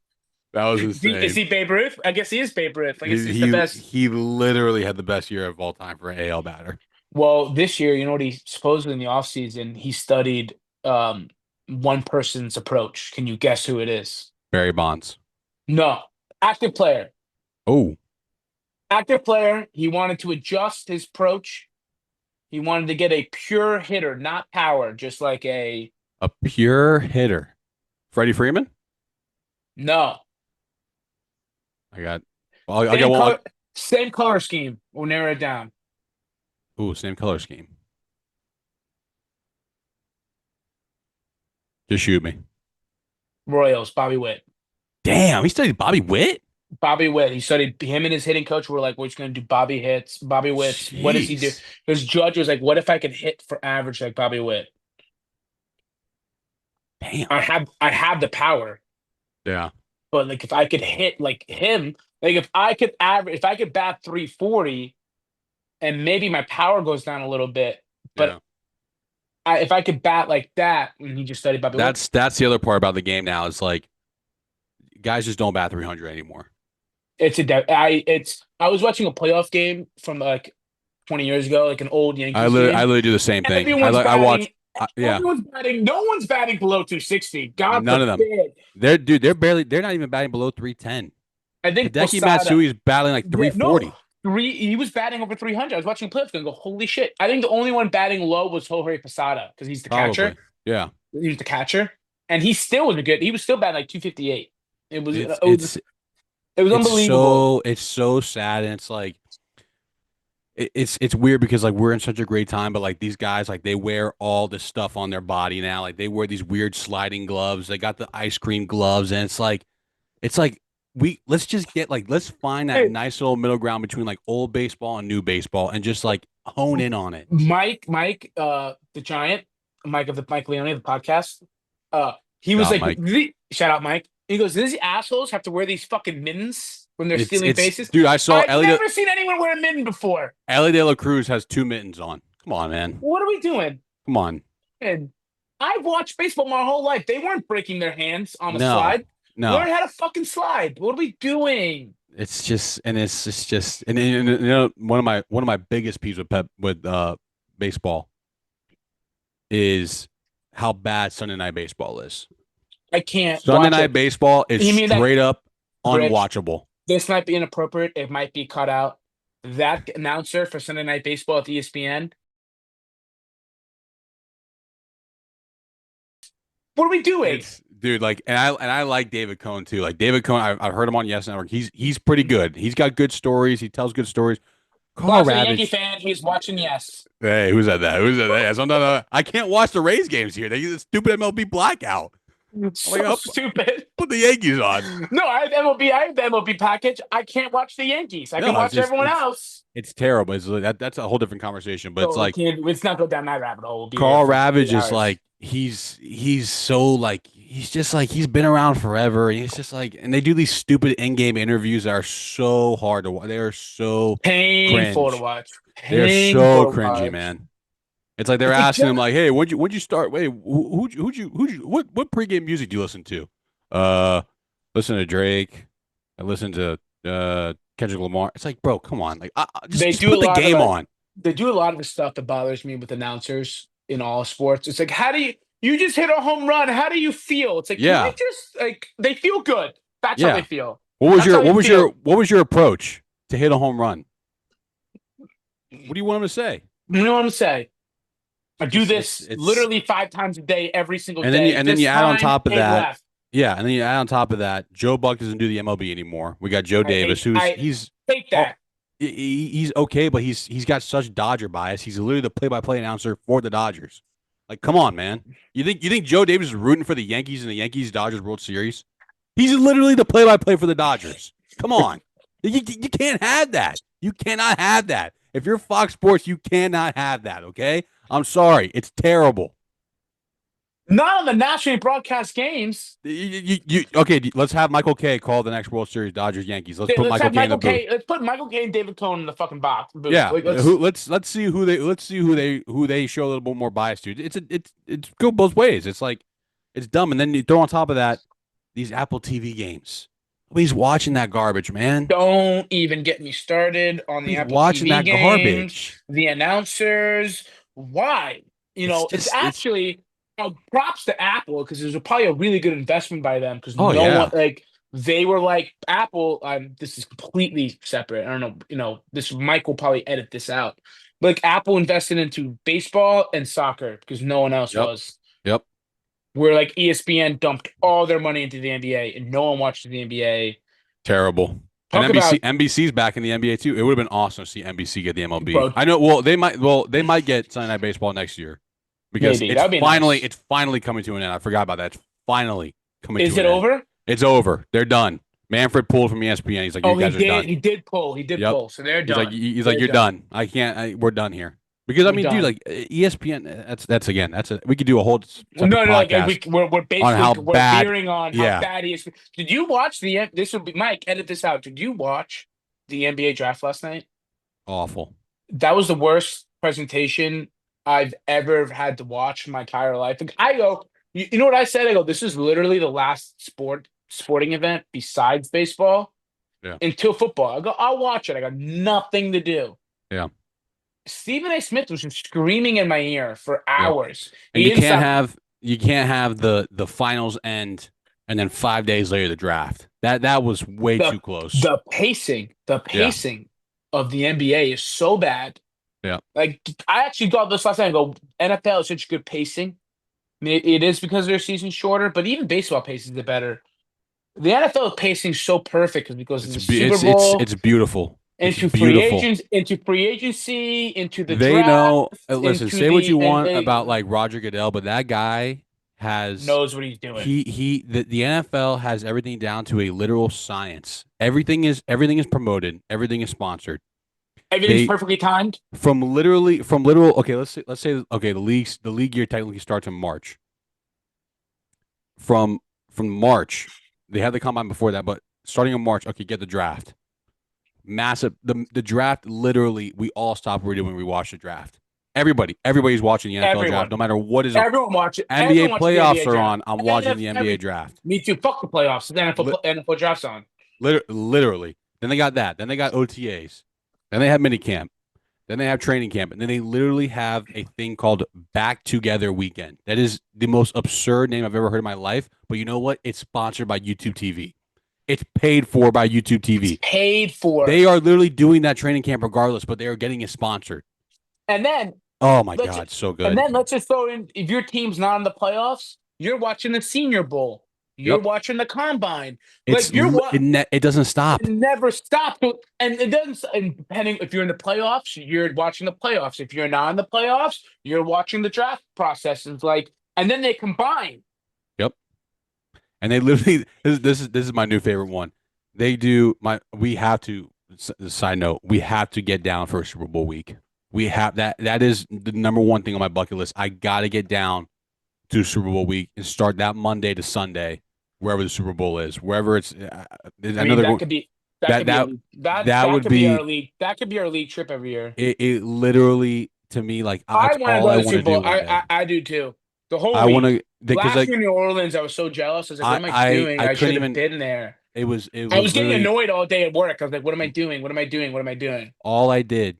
that was Is insane. he Babe Ruth? I guess he is Babe Ruth. I guess He he's the he best. he literally had the best year of all time for an AL batter. Well, this year, you know what he supposedly in the offseason, he studied um one person's approach. Can you guess who it is? Barry Bonds. No. Active player. Oh, Active player. He wanted to adjust his approach. He wanted to get a pure hitter, not power, just like a a pure hitter. Freddie Freeman. no. I got. Well, I got Same one. color, same color scheme. We'll narrow it down. Ooh, same color scheme. Just shoot me. Royals, Bobby Witt. Damn, he studied Bobby Witt. Bobby Witt. He studied him and his hitting coach were like, we're just gonna do Bobby hits, Bobby Witts. What does he do? Jeez. His judge was like, what if I could hit for average like Bobby Witt? Damn. I have the power, Yeah. but like if I could hit like him, like if I could bat 340 and maybe my power goes down a little bit, but Yeah. if I could bat like that, and he just studied Bobby Witt, That's the other part about the game now is like guys just don't bat 300 anymore. I was watching a playoff game from like 20 years ago, like an old Yankees I game. literally do the same thing. Everyone's I batting. watch. Yeah. No one's batting below 260. God None of them. forbid. They're not even batting below 310. I think Hideki Posada. Matsui's battling like Yeah, no, 340. he was batting over 300. I was watching playoffs and go, holy shit. I think the only one batting low was Jorge Posada because he's the catcher. Probably. Yeah. He was the catcher, and he still was good. He was still batting like 258. It was It's it was it's it was unbelievable. it's so sad and it's like it's weird because like we're in such a great time, but like these guys like they wear all this stuff on their body now. Like they wear these weird sliding gloves. They got the ice cream gloves, and it's like we let's just get like let's find that Hey, nice little middle ground between like old baseball and new baseball, and just like hone in on it. Mike, the Giant, Mike Leone, the podcast. He was Stop, like, Mike. shout out, Mike. He goes, these assholes have to wear these fucking mittens when they're stealing It's bases. dude. I saw I've never seen anyone wear a mitten before. Ellie De La Cruz has two mittens on. Come on, man. What are we doing? Come on. And I've watched baseball my whole life. They weren't breaking their hands on a No, slide. Learn no. how to fucking slide. What are we doing? It's just and you know one of my biggest peeves with baseball is how bad Sunday Night Baseball is. I can't Sunday watch Night it. Baseball is You mean that, straight up Rich? unwatchable. This might be inappropriate. It might be cut out. That announcer for Sunday Night Baseball at ESPN. What are we doing? It's dude like and I like David Cohn too. Like David Cohn, I've heard him on Yes Network. He's pretty good. He's got good stories. He tells good stories. Carl Last a Yankee Ravage. fan, he's watching. Yes, Hey, who's at that? Who's at that? Sometimes I can't watch the Rays games here. They get a stupid MLB blackout. I'm like, so stupid. put the Yankees on. No, I have MLB. I have the MLB package. I can't watch the Yankees. I can No, it's watch just everyone else. it's terrible. It's like, that's a whole different conversation. But it's So we like can't. Let's not go down that rabbit hole. We'll be here Carl for Ravage is 8 hours. like he's so like he's just like he's been around forever. And he's just like and they do these stupid in-game interviews that are so hard to watch. They are so Painful to cringe. watch. They're so Painful to cringy, watch. man. It's like they're It's a asking him joke. like, "Hey, when'd you start? Wait, what pregame music do you listen to?" Uh, listen to Drake. I listen to Kendrick Lamar. It's like, bro, come on, like, They just do a put the lot of game on. they do a lot of the stuff that bothers me with announcers in all sports. It's like, how do you just hit a home run? How do you feel? It's like, can we Yeah, just like they feel good. That's how they yeah. feel. That's how they feel. What was your approach to hit a home run? What do you want him to say? You know what I'm saying? I do Just this it's literally 5 times a day, every single and then you day. and then This you add on time, top of hit that, left. yeah, and then you add on top of that, Joe Buck doesn't do the MLB anymore. We got Joe Davis, who's I hate oh, that. he's okay, but he's got such Dodger bias. He's literally the play-by-play announcer for the Dodgers. Like, come on, man. You think Joe Davis is rooting for the Yankees in the Yankees Dodgers World Series? He's literally the play-by-play for the Dodgers. Come on, you can't have that. You cannot have that. If you're Fox Sports, you cannot have that. Okay, I'm sorry, it's terrible. Not on the nationally broadcast games. Okay, let's have Michael K call the next World Series, Dodgers Yankees. Let's put Let's Michael have K in the Michael booth. K. Let's put Michael K. and David Cohn in the fucking booth. Yeah, Like, let's. let's see who they show a little bit more bias to. It's go both ways. It's like it's dumb, and then you throw on top of that these Apple TV games. Nobody's watching that garbage, man. Don't even get me started on the Nobody's Apple watching TV that games, garbage. the announcers. Why? It's It's just it's actually props to Apple because it was probably a really good investment by them because oh no one yeah, like they were like Apple. This is completely separate. I don't know. This Mike will probably edit this out. But like Apple invested into baseball and soccer because no one else yep, was. yep, Where like ESPN dumped all their money into the NBA and no one watched the NBA. terrible. And Talk about NBC's back in the NBA too. It would have been awesome to see NBC get the MLB. bro. I know. Well, they might get Sunday Night Baseball next year because Maybe it's that would be finally nice. it's finally coming to an end. I forgot about that. It's finally coming Is to it an end. over? It's over. They're done. Manfred pulled from ESPN. He's like, you Oh, he guys are did. done. He did pull. He did Yep. pull. So they're He's like, done. he's like, They're you're done. done. I can't. We're done here. Because I We're mean, dude, done. like ESPN. That's again. We could do a whole Well, separate no, no, like podcast we're on basically how we're bad. veering on how Yeah, bad he is. Did you watch the? This would be Mike. Edit this out. Did you watch the NBA draft last night? awful. That was the worst presentation I've ever had to watch in my entire life. Like, I go, you know what I said? I go, this is literally the last sporting event besides baseball Yeah, until football. I go, I'll watch it. I got nothing to do. yeah, Stephen A. Smith was just screaming in my ear for yeah. hours. And He didn't stop. you can't have the finals end and then 5 days later the draft. That was way the too close. the Yeah, pacing of the NBA is so bad. yeah. Like I actually thought this last night. I go, NFL is such good pacing. I mean, it is because their season's shorter, but even baseball pacing is better. The NFL pacing is so perfect because of It's the Super Bowl, it's beautiful. It's into free beautiful. agents, into free agency, into the They draft, know. Listen, into say what the you and want about like Roger Goodell, but that guy has knows what he's doing. the NFL has everything down to a literal science. Everything is promoted. Everything is sponsored. Everything's They perfectly timed. from literal. Okay, let's say okay. The league year technically starts in March. From from March, they had the combine before that, but starting in March, okay, get the draft. Massive. The draft literally, we all stopped what we're doing when we watched the draft. Everybody's watching the NFL draft, Everyone, no matter what is on. everyone watch it. NBA Everyone watches the playoffs NBA are draft. on. I'm And watching the NBA draft. me too. Fuck the playoffs. The Li- NFL drafts on. literally. Then they got that. Then they got OTAs. Then they have minicamp. Then they have training camp. And then they literally have a thing called Back Together Weekend. That is the most absurd name I've ever heard in my life. But you know what? It's sponsored by YouTube TV. It's paid for by YouTube It's TV. paid for. They are literally doing that training camp regardless, but they are getting it sponsored. And then Oh my let's God, so and good. then let's just throw in if your team's not in the playoffs, you're watching the Senior Bowl. You're Yep. watching the combine. It's Like you're what it doesn't stop. it never stops. And it doesn't and depending if you're in the playoffs, you're watching the playoffs. If you're not in the playoffs, you're watching the draft process. And it's like and then they combine. Yep. And they literally this is my new favorite one. They do my we have to side note, we have to get down for a Super Bowl week. We have that is the number one thing on my bucket list. I got to get down to Super Bowl week and start that Monday to Sunday wherever the Super Bowl is. Wherever it's I I know mean, they're that going could be that that could be a that league. that That would could be our be league. That could be our league trip every year. it literally to me like I that's want to all go I to the want to Super do Bowl. one day. I do too. The whole I want week. to because Last like year in New Orleans, I was so jealous. I was like, "What I am I I doing? I I should couldn't have even been there." it I was was getting literally annoyed all day at work. I was like, "What am I doing? What am I doing? What am I doing?" all I did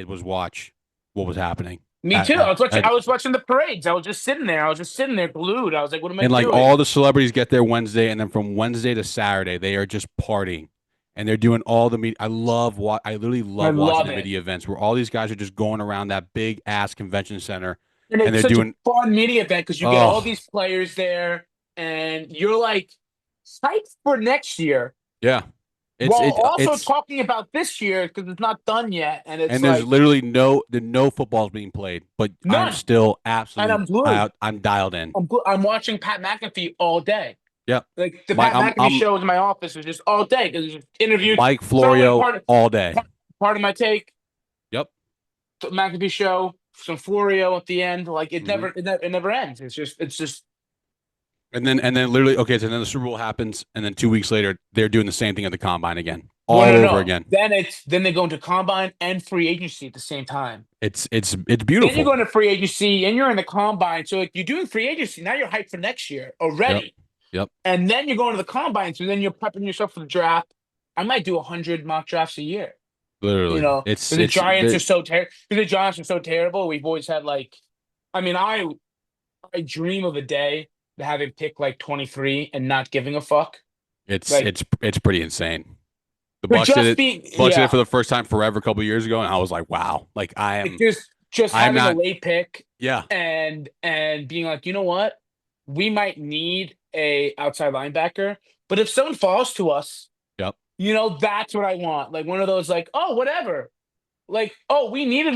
was watch what was happening Me too. at I was watching the parades. I was just sitting there. I was just sitting there glued. I was like, "What am I and like all doing?" the celebrities get there Wednesday, and then from Wednesday to Saturday, they are just partying, and they're doing all the media. I literally I love watching love the it, media events where all these guys are just going around that big ass convention center, and and it's they're such a doing fun media event because you get all oh these players there, and you're like psyched for next year. yeah, While also it's talking about this year because it's not done yet, and it's and there's like literally no footballs being played, but I'm none. still And absolutely I'm glued. I'm dialed in. I'm watching Pat McAfee all day. Yep, Like the Mike Pat McAfee I'm shows in my office is just all day because it's just interviewed. Mike It's not only Florio all day. part of my take. Yep. The McAfee show. some Florio at the end. Like Hmm. it never ends. It's just And then literally, okay, so then the Super Bowl happens, and then 2 weeks later, they're doing the same thing at the combine again, well, all no, over no. again. Then they go into combine and free agency at the same time. It's Then you beautiful. go into free agency and you're in the combine. So like you're doing free agency. Now you're hyped for next year Yep. already. Yep. And then you're going to the combine. So then you're prepping yourself for the draft. I might do 100 mock drafts a year. You Literally. know, It's because the it's Giants are the so terrible. The Giants are so terrible. We've always had like, I mean, I dream of a day to having pick like 23 and not giving a fuck. it's Like it's it's pretty insane. The to Bucks did just it. be, Bucks did it yeah, for the first time forever a couple of years ago, and I was like, wow. Like like just I am having a not. late pick Yeah. and being like, you know what, we might need a outside linebacker, but if someone falls to us, Yep. that's what I want. Like one of those, like, oh, whatever. Like, oh, we needed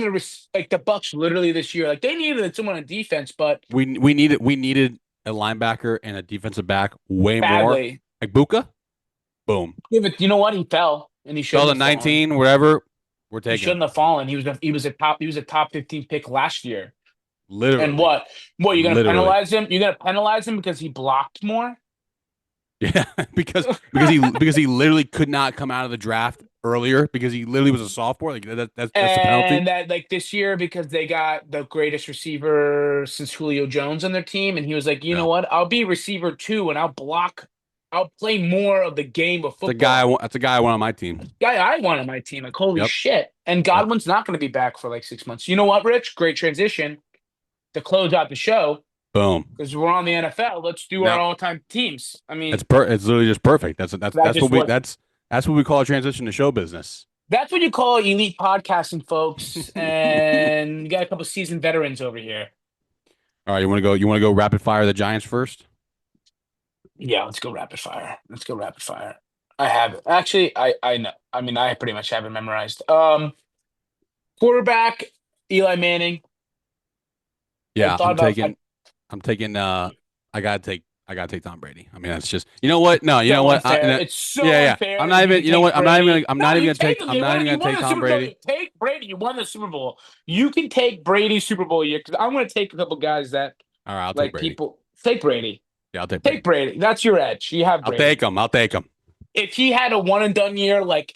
like the Bucks literally this year. Like they needed someone on defense, but We needed a linebacker and a defensive back way more. badly. Like Buka, boom. Yeah, but you know what? He fell, and he Fell shouldn't to have fallen. 19, whatever. We're He taking him. shouldn't have fallen. He was a top 15 pick last year. And Literally. what you're gonna Literally. penalize him? You're gonna penalize him because he blocked more? Yeah, because he literally could not come out of the draft earlier because he literally was a sophomore. Like that's the penalty. And that like this year because they got the greatest receiver since Julio Jones on their team, and he was like, you know Yeah, what? I'll be receiver too, and I'll block. I'll play more of the game of that's a guy. football. That's a guy I want on my team. Guy I want on my team. Like, holy Yep. shit. And Yep. Godwin's not going to be back for like 6 months. You know what, Rich? Great transition to close out the show Boom. because we're on the NFL. Let's do our Now all-time teams. I mean, it's literally just perfect. That's that's that that's just what we what that's what we call a transition to show business. that's what you call elite podcasting, folks. And you got a couple seasoned veterans over here. All right, you want to go? You want to go rapid fire the Giants first? Yeah, let's go rapid fire. Let's go rapid fire. I have it. Actually, I know. I mean, I pretty much have it memorized. Quarterback, Eli Manning. I Yeah, thought about I, I'm taking I gotta take Tom Brady. I mean, that's just you know what? No, you know so what? unfair. It's so Yeah, yeah. unfair I'm of not you to even. You know take what? I'm not even. Brady. I'm No, not even you gonna take. take him. I'm not even You gonna won take the Tom Super Bowl. Brady. Take Brady. You won the Super Bowl. You can take Brady's Super Bowl year because I'm going to take a couple guys that All right, I'll take like Brady. people. Take Brady. Yeah, I'll take Take Brady. Brady. That's your edge. You have I'll take Brady. him. I'll take him. If he had a one and done year, like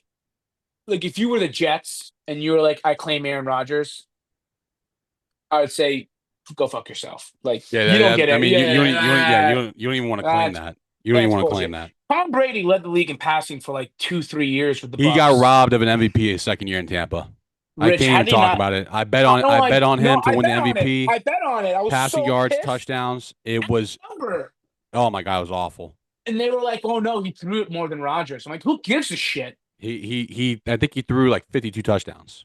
if you were the Jets and you were like, I claim Aaron Rodgers, I would say, go fuck yourself. Like Yeah, you don't get I it. mean, Yeah, you don't even want to claim that's that. You don't even that's want to claim bullshit. that. Tom Brady led the league in passing for like 2, 3 years with the He got Bucks. robbed of an MVP his second year in Tampa. I Rich, can't had even he talk not, about it. no, I bet on no, him to I win the bet on it. MVP. I bet on it. I was Passing so yards, pissed. touchdowns. It was Number. oh my god, it was awful. And they were like, oh no, he threw it more than Rodgers. I'm like, who gives a shit? He I think he threw like 52 touchdowns.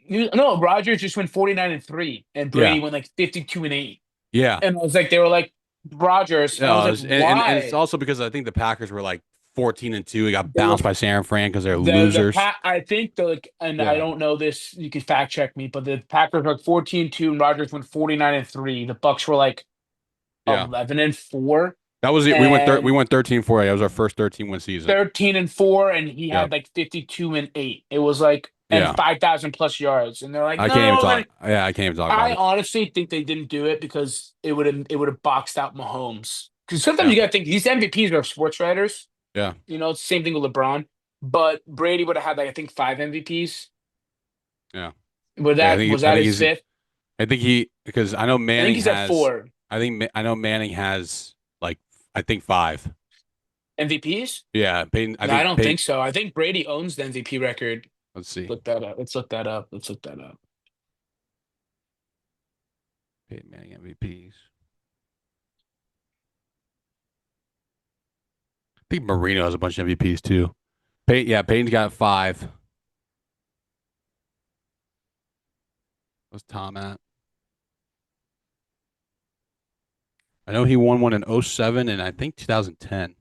No, Rodgers just went 49-3, and Yeah. Brady went like 52-8. Yeah. And I was like, they were like, Rodgers. And I was No, like, and it's why? also because I think the Packers were like 14-2. He got They were bounced by San Fran because they're the losers. Pat. I think the like, and I Yeah. don't know this. You can fact check me, but the Packers were like 14-2, and Rodgers went 49-3. The Bucks were like Yeah. 11-4 That was it. We and went 13-4. That was our first 13-win season. 13-4, and he Yep. had like 52-8. It was like and Yeah. 5,000 plus yards, and they're like, I can't even no. talk. Yeah, I can't even talk about I it. honestly think they didn't do it because it would have boxed out Mahomes. Because sometimes Yeah. you got to think these MVPs are sports writers. Yeah. It's the same thing with LeBron. But Brady would have had like I think 5 MVPs. Yeah. Was Yeah, that was that his fifth? I think he because I know I think Manning he's at has 4 I know Manning has like I think 5. MVPs. Yeah, Peyton I No, I think don't Peyton think so. I think Brady owns the MVP record. let's see. Look that up. Let's look that up. Let's look that up. Peyton Manning MVPs. I think Marino has a bunch of MVPs too. Peyton's got 5. What's Tom at? I know he won one in '07 and I think 2010.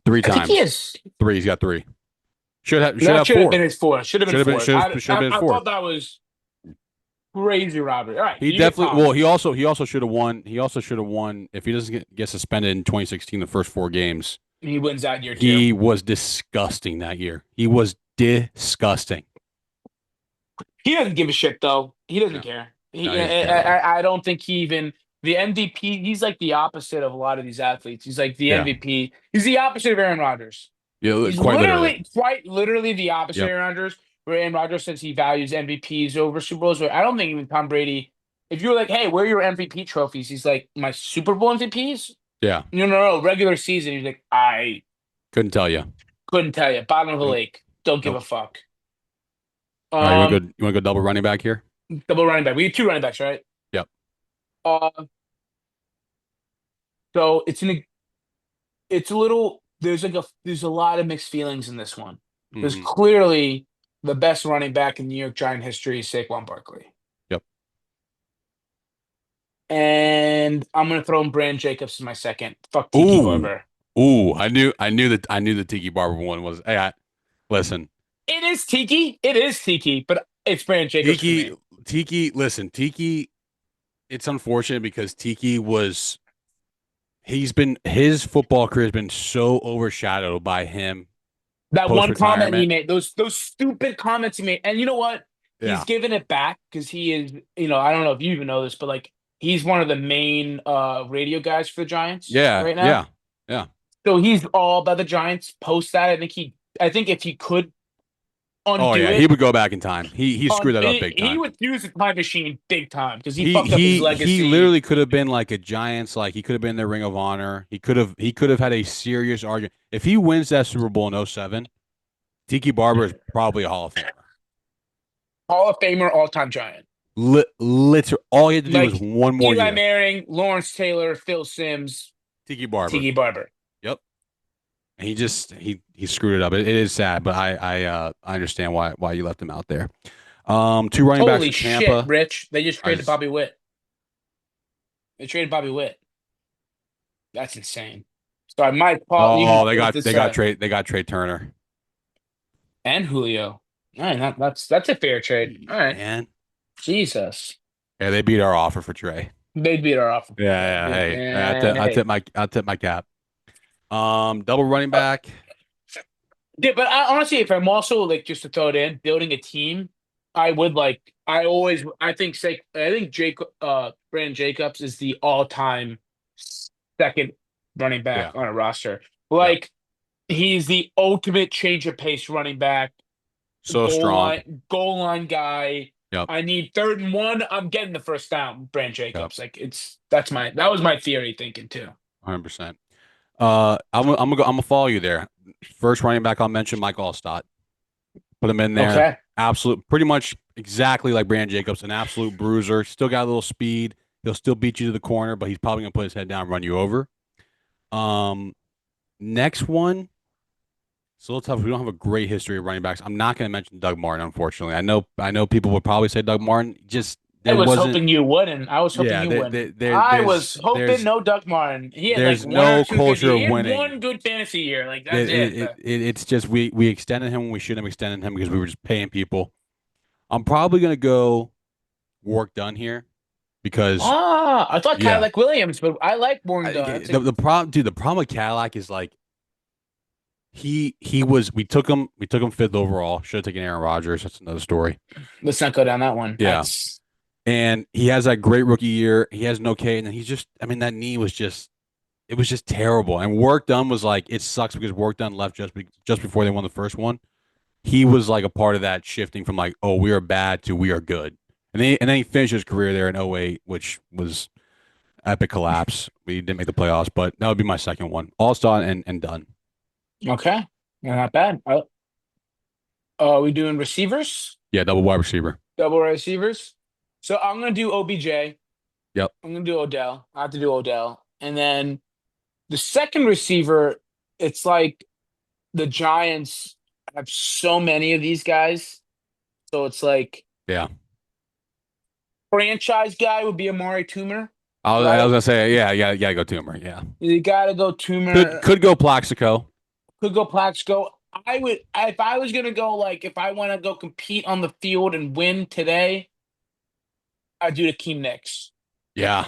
Three I think he times. is. He's got 3. Should That have should have 4. been his 4. Should have been 4. Should have been I 4. thought that was crazy robbery. All right, He you get definitely Tom. well, he also should have won. He also should have won if he doesn't get suspended in 2016 the first 4 games. He wins that year too. He was disgusting that year. He was disgusting. He doesn't give a shit though. He doesn't Yeah. care. No, he's terrible. I don't think he even the MVP. He's like the opposite of a lot of these athletes. He's like the Yeah, MVP. He's the opposite of Aaron Rodgers. yeah, He's quite literally. literally, quite literally the opposite of Yep. Aaron Rodgers. Where Aaron Rodgers says he values MVPs over Super Bowls. Where I don't think even Tom Brady. If you're like, hey, where are your MVP trophies? He's like, my Super Bowl MVPs. Yeah. No, no, no. Regular season. He's like, I Couldn't tell you. couldn't tell you. Bottom of the Nope. lake. Don't give Nope. a fuck. All right, Um, you want to go double running back here? double running back. We had two running backs, right? Yep. Uh, so it's a little. There's a lot of mixed feelings in this one. There's Hmm. clearly the best running back in New York Giant history is Saquon Barkley, Yep. and I'm gonna throw in Brand Jacobs as my second. Fuck Tiki Ooh. Barber. Ooh. I knew the Tiki Barber one was. Hey, listen. It is Tiki. It is Tiki, but it's Brand Jacobs for Tiki, me. listen, Tiki, it's unfortunate because Tiki was, his football career has been so overshadowed by him That post one comment he retirement. made, those stupid comments he made, and you know what? He's Yeah. given it back because he is, I don't know if you even know this, but like he's one of the main radio guys for the Giants Yeah. right now. Yeah. Yeah. So he's all about the Giants. Post that, I think if he could Oh, undo yeah. He it, would go back in time. He screwed that up big he time. would use the time machine big time because he fucked up his He legacy. literally could have been like a Giants, like he could have been the Ring of Honor. He could have had a serious argument. If he wins that Super Bowl in '07, Tiki Barber is probably a Hall of Famer. Hall of Famer, all time Giant. Literally, all he had to do was Like one more Eli year. Manning, Lawrence Taylor, Phil Sims, Tiki Barber. Tiki Barber. Yep. And he screwed it up. It is sad, but I understand why you left him out there. Two running backs Holy for shit, Tampa. Rich. They just I traded just Bobby Witt. They traded Bobby Witt. That's insane. Sorry, Mike, Paul, you oh can with this they got Trey Turner. and Julio. All right, that's a fair trade. All right. Man, Jesus. yeah, they beat our offer for Trey. They beat our offer for Trey. Yeah, yeah. Hey, Hey. I tip my cap. Double running Uh, back. yeah, but honestly, if I'm also like just to throw it in, building a team, I would like. I think Brandon Jacobs is the all-time second running back Yeah, on a roster. yep. Like he's the ultimate change of pace running back, So strong. goal line guy. Yep, I need 3rd and 1. I'm getting the first down, Brand yep. Jacobs. Like that was my theory thinking too. 100%. I'm gonna follow you there. First running back I'll mention Mike Allstott. Put him in there. Okay. Absolute, pretty much exactly like Brand Jacobs, an absolute bruiser. Still got a little speed. He'll still beat you to the corner, but he's probably gonna put his head down and run you over. Um, Next one. It's a little tough. We don't have a great history of running backs. I'm not going to mention Doug Martin, unfortunately. I know people would probably say Doug Martin. Just I there was wasn't. hoping you wouldn't. I was hoping Yeah, you wouldn't. I was hoping no Doug Martin. He had like there's one or no two good culture years. of He had winning. one good fantasy year. Like that's it. It's just we extended him when we shouldn't have extended him because we were just paying people. I'm probably going to go work done here because I thought yeah, Cadillac Williams, but I like Warren Dunn. the problem, dude. The problem with Cadillac is like he was. We took him fifth overall. Should have taken Aaron Rodgers. That's another story. Let's not go down that one. Yeah. That's And he has that great rookie year. He has an okay, and then he's just, I mean, that knee was just, it was just terrible. And Work Done was like, it sucks because Work Done left just before they won the first one. He was like a part of that shifting from like, oh, we are bad to we are good. And then he finished his career there in '08, which was epic collapse. We didn't make the playoffs, but that would be my second one. All star and done. okay. Not bad. Are we doing receivers? Yeah, double wide receiver. Double receivers. So I'm gonna do OBJ. Yep. I'm gonna do Odell. I have to do Odell, and then the second receiver. It's like the Giants have so many of these guys, so it's like Yeah. franchise guy would be Amari Toomer, I right? was gonna say, yeah, go Toomer. Yeah. You gotta go Toomer. Could go Plaxico. Could go Plaxico. If I was gonna go like if I want to go compete on the field and win today, I'd do Akeem Nicks. Yeah.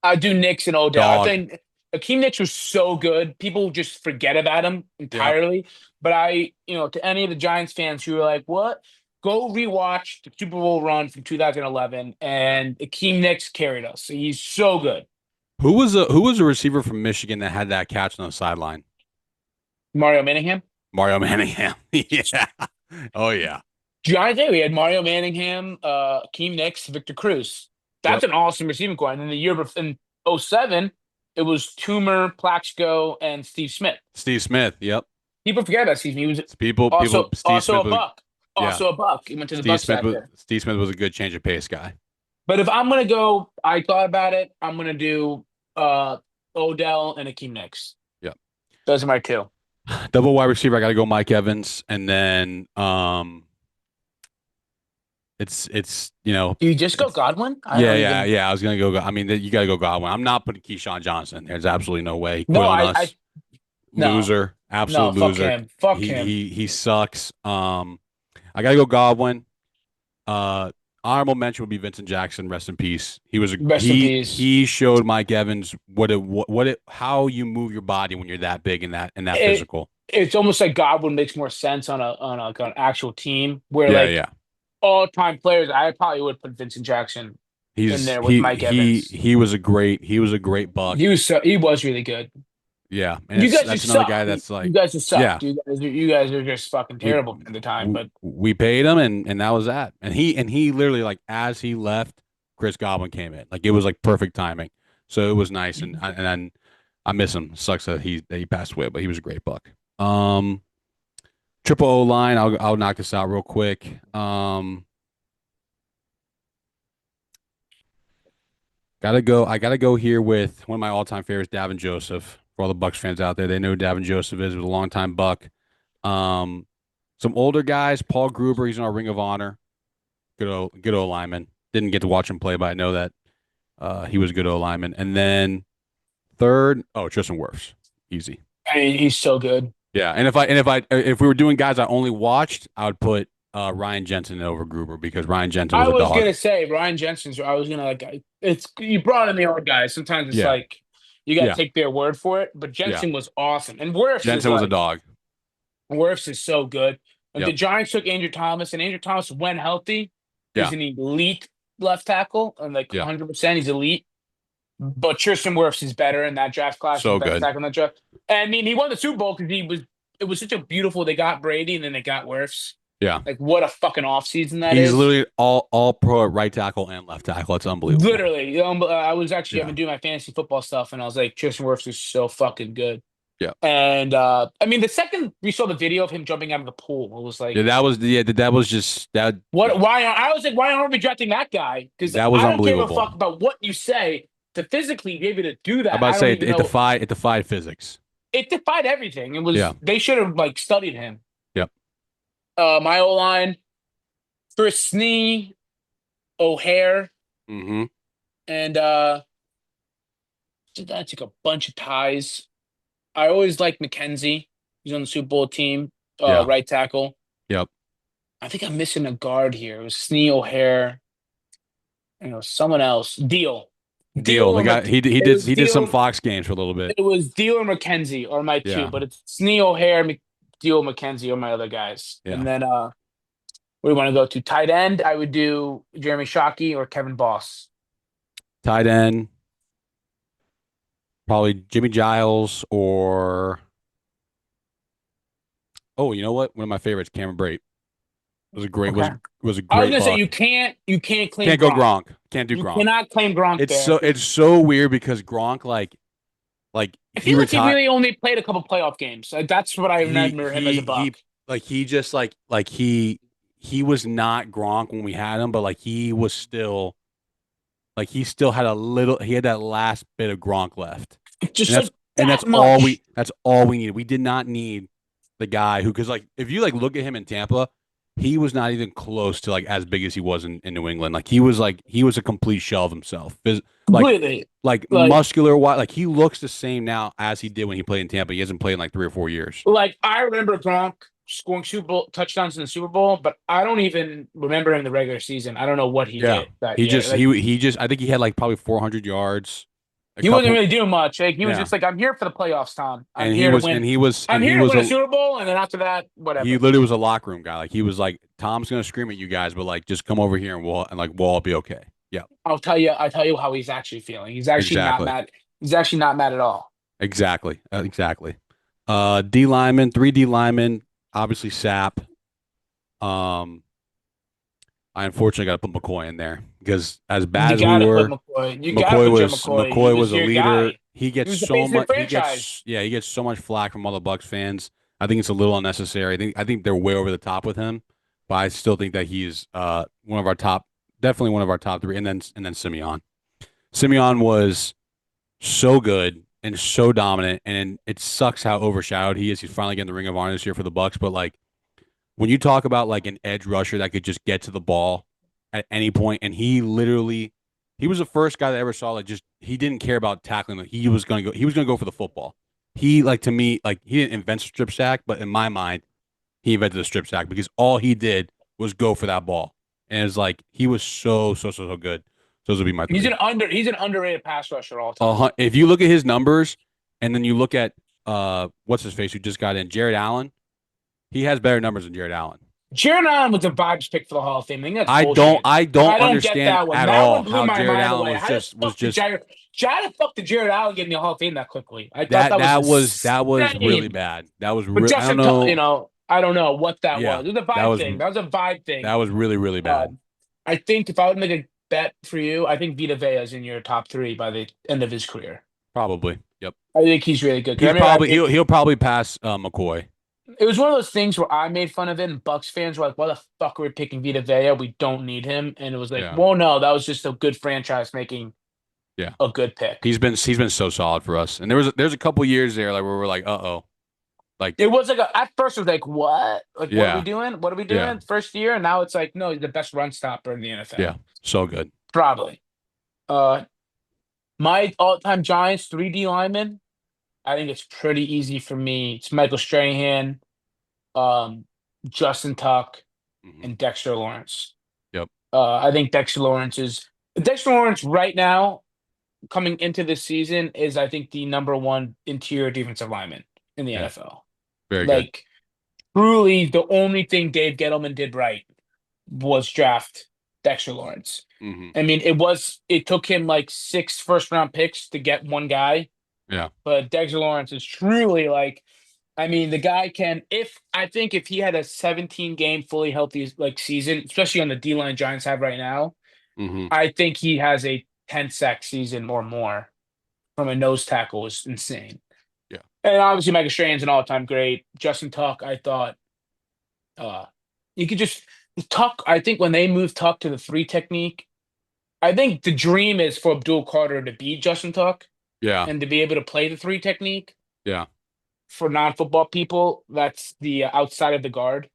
I'd do Nicks and Odell. I Dog. think Akeem Nicks was so good. People just forget about him Yep. entirely. But to any of the Giants fans who were like, what? go rewatch the Super Bowl run from 2011, and Akeem Nicks carried us. He's so good. Who was a receiver from Michigan that had that catch on the sideline? Mario Manningham. Mario Manningham. Yeah. Oh yeah. Giants, we had Mario Manningham, Akeem Nicks, Victor Cruz. That's Yep. an awesome receiving core. And then the year before, in '07, it was Toomer, Plaxico, and Steve Smith. Steve Smith. Yep. People forget about Steve Smith. He was People. Steve also Smith a was. Buck. Yeah. Also a Buck. He went to the Bucks after. Steve Smith was a good change of pace guy. But if I'm gonna go, I thought about it. I'm gonna do uh Odell and Akeem Nicks. Yep. Those are my two. Double wide receiver. I got to go Mike Evans, and then it's Do you just go it's Godwin? I yeah don't yeah even. yeah. I was gonna go. I mean, you got to go Godwin. I'm not putting Keyshawn Johnson. There's absolutely no way. No, Quit on I us. no, Loser. no. Absolute Fuck loser. him. Fuck He him. he he sucks. I got to go Godwin. Uh, Honorable mention would be Vincent Jackson. Rest in peace. He was a Rest in peace. he showed Mike Evans what it how you move your body when you're that big and that It physical. it's almost like Godwin makes more sense like an actual team where Yeah, like yeah. all time players. I probably would put Vincent Jackson in He's there with he Mike he Evans. he was a great buck. He was really good. Yeah, and You it's guys that's just another suck. guy that's You like, guys just yeah, sucked. You guys are just fucking we terrible at the time. But we paid him and that was that. And he literally like as he left, Chris Godwin came in. Like it was like perfect timing. So it was nice and I miss him. Sucks that he passed away, but he was a great buck. Um Triple O line, I'll knock this out real quick. I gotta go here with one of my all-time favorites, Davin Joseph. For all the Bucks fans out there, they know who Davin Joseph is. He was a longtime Buck. Um, some older guys, Paul Gruber, he's in our Ring of Honor. Good old lineman. Didn't get to watch him play, but I know that he was a good old lineman. And then third, oh, Tristan Wirfs, easy. I mean, he's so good. Yeah, and if we were doing guys I only watched, I would put Ryan Jensen over Gruber because Ryan Jensen was I a was dog. gonna say Ryan Jensen's. I was gonna it's you brought in the old guys. Sometimes it's Yeah, like you got to yeah, take their word for it. But yeah. Jensen was awesome, and Wirfs is Jensen was a like dog. Wirfs is so good. And the Yep. Giants took Andrew Thomas, and Andrew Thomas, when healthy, is Yeah, an elite left tackle, and like yeah. 100%, he's elite. But Tristan Wirfs is better in that draft class. He's So the best good. tackle in that draft. And I mean, he won the Super Bowl because he was. It was such a beautiful. They got Brady, and then they got Wirfs. Yeah. Like what a fucking offseason that He's is. literally all pro at right tackle and left tackle. It's unbelievable. Literally, I was actually I've Yeah. been doing my fantasy football stuff, and I was like, Tristan Wirfs is so fucking good. Yeah. And I mean, the second we saw the video of him jumping out of the pool, it was Yeah, like, that was just that what? Why? I was like, why aren't we drafting that guy? Because that was I don't give a unbelievable. fuck about what you say. To physically be able to do I'm that, about I to don't say even know. it defied physics. It defied everything. It was Yeah. they should have like studied him. Yep. My O line, Chris Snee, O'Hare, Mm-hmm. and I took a bunch of ties. I always liked McKenzie. He's on the Super Bowl team, Yeah. right tackle. Yep. I think I'm missing a guard here. It was Snee O'Hare, someone else. Deal. Or The guy It was he did some Deal. Fox games for a little bit. It was Deal or McKenzie or my two, Yeah. but it's Snee O'Hare, Deal McKenzie or my other guys. Yeah. And then where do you want to go to? Tight end, I would do Jeremy Shockey or Kevin Boss. Tight end, probably Jimmy Giles or oh, you know what? One of my favorites, Cameron Brate. Okay. Was a I was great gonna say buck. you can't claim Can't go Gronk. Gronk. Can't do You Gronk. cannot claim Gronk there. It's so weird because Gronk like I he feel like he retired. really only played a couple playoff games. Like, that's what I remember him as a Buck. He just like he was not Gronk when we had him, but like he was still like he had that last bit of Gronk left. Just And that's like and that much. that's all we needed. We did not need the guy who because like if you like look at him in Tampa, he was not even close to like as big as he was in New England. Like he was a complete shell of himself. Like Completely. like Like muscular wise, like he looks the same now as he did when he played in Tampa. He hasn't played in like 3 or 4 years. like I remember Gronk scoring Super Bowl touchdowns in the Super Bowl, but I don't even remember him in the regular season. I don't know what he Yeah. did that year. Like He just I think he had like probably 400 yards a He wasn't couple. really doing much. Like he was Yeah, just like, I'm here for the playoffs, Tom. I'm and he here to was win. and he was I'm and he here to was win a a Super Bowl, and then after that, he whatever. literally was a locker room guy. Like he was like, Tom's gonna scream at you guys, but like just come over here and we'll all be okay. Yeah, I'll tell you how he's actually feeling. He's actually not exactly, mad. He's actually not mad at all. exactly. D lineman, 3D lineman, obviously Sap. Um, I unfortunately got to put McCoy in there because as bad You as we gotta put were, McCoy. You gotta put your McCoy. He McCoy was was a your leader. guy. He He gets was the so face of the much. franchise. He gets so much flack from all the Bucks fans. I think it's a little unnecessary. I think they're way over the top with him, but I still think that he's one of our top, definitely one of our top three. And then Simeon. Simeon was so good and so dominant, and it sucks how overshadowed he is. He's finally getting the Ring of Honor this year for the Bucks, but like when you talk about like an edge rusher that could just get to the ball at any point, and he was the first guy that I ever saw like just he didn't care about tackling. Like, he was gonna go for the football. He like to me like he didn't invent strip sack, but in my mind he invented the strip sack because all he did was go for that ball, and it's like he was so good. Those would be my three. He's an underrated pass rusher all time. If you look at his numbers, and then you look at what's his face who just got in, Jared Allen, he has better numbers than Jared Allen. Jaron Allen was a vibes pick for the Hall of Fame. I think that's bullshit. I I don't don't get understand that one. at That all one blew how my Jared mind Allen away. How the was fuck did just Jaron Allen get in the Hall of Fame that quickly? I thought that was that was really insane. bad. That was But I don't You know. know, I don't know what that Yeah, was. It was a that vibe was thing. That was a vibe that thing. was really Uh, bad. I think if I would make a bet for you, I think Vita Vea is in your top three by the end of his career. Probably. Yep. I think he's really good. 'Cause He's probably he'll probably pass McCoy. it was one of those things where I made fun of it, and Bucks fans were like, "Why the fuck are we picking Vita Vea? We don't need him." And it was like, Yeah. "Well, no, that was just a good franchise making Yeah. a good pick." He's been so solid for us. And there's a couple years there like where we're like, uh-oh. Like It was like at first it was like, "What? Like, what are we yeah. doing? What are we Yeah. doing?" First year, and now it's like, no, he's the best run stopper in the Yeah. NFL, So good. probably. Uh, my all-time Giants 3D lineman. I think it's pretty easy for me. It's Michael Strahan, um, Justin Tuck, Hmm. and Dexter Lawrence. Yep. I think Dexter Lawrence right now coming into this season is I think the number one interior defensive lineman in the Yeah. NFL. Very good. Like truly, the only thing Dave Gettleman did right was draft Dexter Lawrence. Hmm. I mean, it took him like 6 first round picks to get one guy, Yeah. but Dexter Lawrence is truly like, I mean, the guy can. If I think if he had a 17 game fully healthy like season, especially on the D line Giants have right now, Hmm. I think he has a 10 sack season or more from a nose tackle is insane. Yeah. And obviously, Micah Strahan's an all time great. Justin Tuck, I thought, uh, you could just Tuck. I think when they moved Tuck to the three technique, I think the dream is for Abdul Carter to beat Justin Tuck Yeah. and to be able to play the three technique Yeah. for non football people. That's the outside of the guard.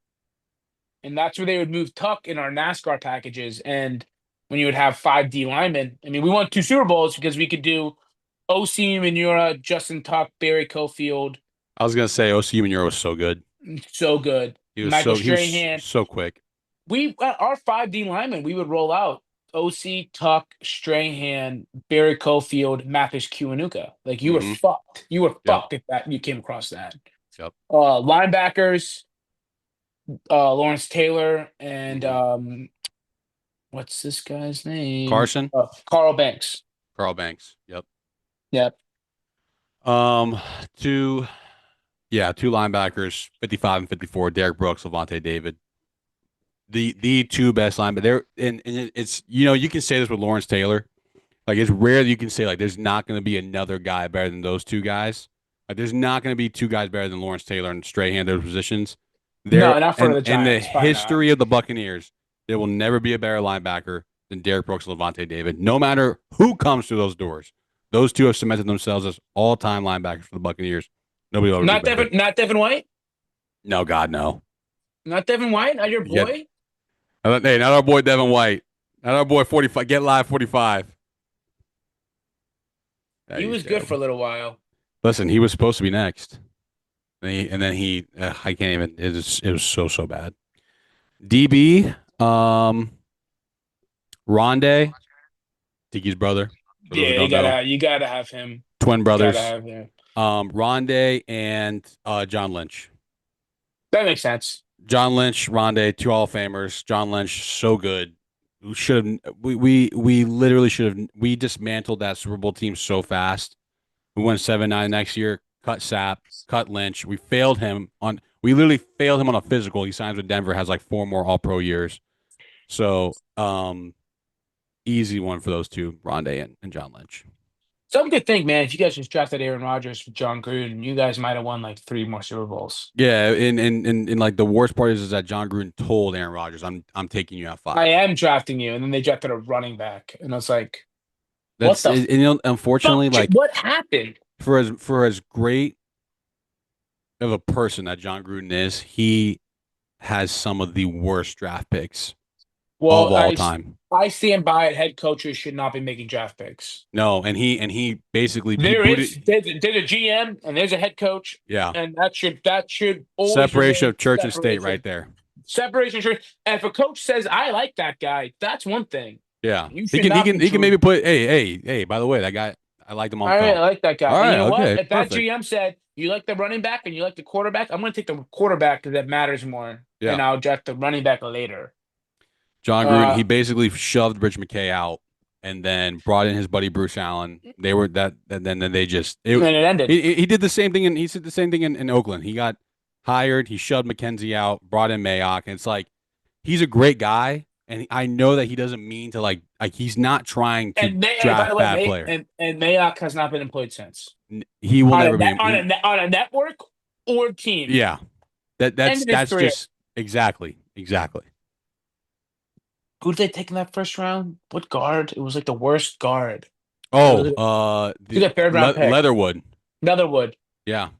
And that's where they would move Tuck in our NASCAR packages. And when you would have 5D linemen, I mean, we won 2 Super Bowls because we could do OC Manura, Justin Tuck, Barry Cofield. I was gonna say OCU Manure was so good. So good. Michael He was Strahan. so quick. We our 5D linemen, we would roll out OC, Tuck, Strahan, Barry Cofield, Mathis Kiwanuka. Like you were Hmm. fucked. You were Yep. fucked if that you came across that. Yep. Linebackers, Lawrence Taylor and Hmm. what's this guy's name? Carson, Carl Banks. Carl Banks. Yep. Yep. Um, two, two linebackers, 55 and 54. Derek Brooks, Levante David. The two best linebackers. It's you can say this with Lawrence Taylor. Like it's rare that you can say like there's not going to be another guy better than those two guys. Like there's not going to be two guys better than Lawrence Taylor and Strahan those positions. There No, not for and the in the Giants. Probably not. history of the Buccaneers, there will never be a better linebacker than Derek Brooks and Levante David. No matter who comes through those doors, those two have cemented themselves as all-time linebackers for the Buccaneers. Nobody will ever be better. Not Devin White. No, God, no. Not Devin White. Not your Yet, boy. hey, not our boy Devin White. Not our boy 45. Get live 45. He He's was good for terrible. a little while. Listen, he was supposed to be next. Then he I can't even. It was so bad. DB, Rondé, Tiki's brother. For those who Yeah, don't know, you gotta have him. twin You gotta brothers, have him. Rondé and John Lynch. That makes sense. John Lynch, Rondé, two Hall of Famers. John Lynch, so good. We should have. We literally should have. We dismantled that Super Bowl team so fast. We went 7-9 next year. Cut Sapp, cut Lynch. We failed him on. We literally failed him on a physical. He signs with Denver. Has like 4 more All Pro years. So, easy one for those two, Rondé and John Lynch. Some could think, man, if you guys just drafted Aaron Rodgers for John Gruden, you guys might have won like 3 more Super Bowls. Yeah, and like the worst part is that John Gruden told Aaron Rodgers, "I'm taking you at I 5." am drafting you, and then they drafted a running back, and I was like, what That's the and, you know, fuck? unfortunately, like What happened? for as great of a person that John Gruden is, he has some of the worst draft picks of Well, all time. I stand by it. Head coaches should not be making draft picks. No, and he basically he There is booted. there's a GM and there's a head coach, Yeah, and that should always separation remain of church and state right separation. there. Separation. And if a coach says I like that guy, that's one thing. Yeah, You he should can he not can be he can true. maybe put hey. By the way, that guy I liked him on All right, film. I like that guy. All And you right, know what? okay, If that perfect. GM said you like the running back and you like the quarterback, I'm going to take the quarterback because that matters more, Yeah. and I'll draft the running back later. John Gruden, Uh, he basically shoved Rich McKay out and then brought in his buddy Bruce Allen. They were that, and then they just and it ended. he did the same thing, and he did the same thing in Oakland. He got hired, he shoved McKenzie out, brought in Mayock, and it's like he's a great guy, and I know that he doesn't mean to like he's not trying to And by the draft way, bad players. And Mayock has not been employed since He will on never be. on a network or team. Yeah, that's End of his that's career. just exactly. Who did they take in that first round? What guard? It was like the worst guard. It Oh, was, it the was a third round pick. Leatherwood. Leatherwood. Yeah,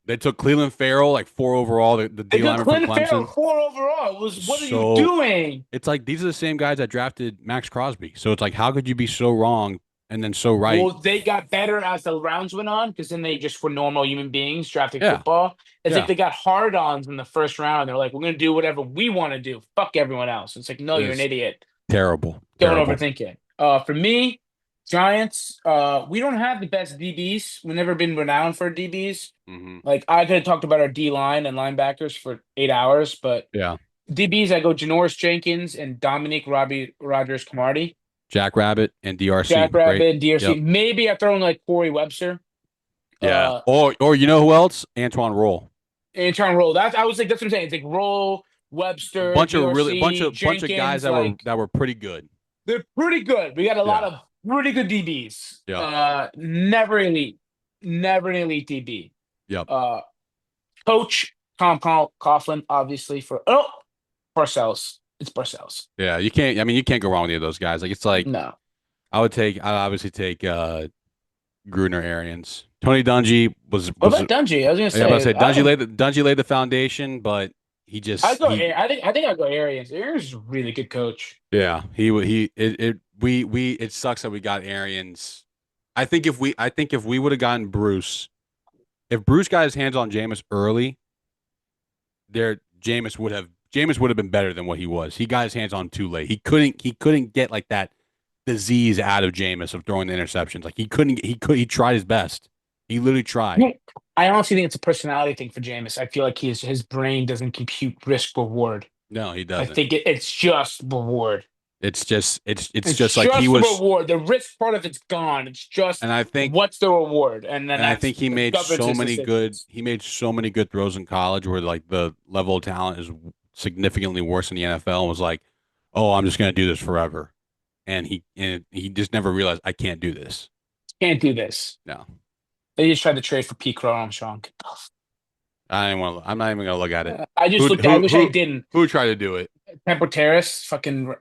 they took Cleveland Farrell like 4 overall, the They D took lineman from Clinton Farrell Clemson. 4 overall. It was what are you So doing? it's like these are the same guys that drafted Max Crosby. So it's like, how could you be so wrong and then so right? Well, they got better as the rounds went on because then they just were normal human beings drafting Yeah, football. It's like yeah. they got hard ons in the first round. They're like, we're going to do whatever we want to do. Fuck everyone else. It's like, no, It you're an is idiot. terrible, Don't terrible. overthink it. For me, Giants, we don't have the best DBs. We've never been renowned for DBs. Hmm. Like, I could have talked about our D line and linebackers for 8 hours, but Yeah, DBs, I go Janoris Jenkins and Dominique Robbie Rogers Camardi. Jack Rabbit and DRC, Jack great. Rabbit, DRC. Yep. Maybe I throw in like Corey Webster. Yeah. Uh, Or you know who else? Antoine Roll. and trying to roll. That's I was like, that's what I'm saying. It's like Roll, Webster, Bunch of really DRC, bunch of guys Jenkins. that were Like pretty good. they're pretty good. We got a lot Yeah. of pretty good DBs. Yeah. Never elite, never an elite DB. Yep. Coach Tom Coughlin, obviously for Parcells. It's Parcells. Yeah. You can't. I mean, you can't go wrong with any of those guys. Like it's like No. I'd obviously take Gruden or Arians. Tony Dungy What was about Dungy? I was gonna yeah, I was say about to say Dungy laid the foundation, but he I just go. he I think I go Arians. Arians is a really good coach. yeah he it we it sucks that we got Arians. I think if we would have gotten Bruce, if Bruce got his hands on Jameis early, there Jameis would have been better than what he was. He got his hands on him too late. He couldn't get like that disease out of Jameis of throwing the interceptions. Like he tried his best. He literally tried. I honestly think it's a personality thing for Jameis. I feel like his brain doesn't compute risk reward. No, he I doesn't. think it's just reward. It's It's just like he just the was, reward. The risk part of it's gone. It's just and what's the reward, and then I think he that made governs so his many good decisions. he made so many good throws in college where like the level of talent is significantly worse in the NFL and was like, oh, I'm just gonna do this forever, and he just never realized I can't do this. Can't do this. No, They just tried to trade for Pete Armstrong. I didn't want. I'm not even gonna look at it. I just looked. I wish I Who didn't. who tried to do it? Temple Terrace, fucking.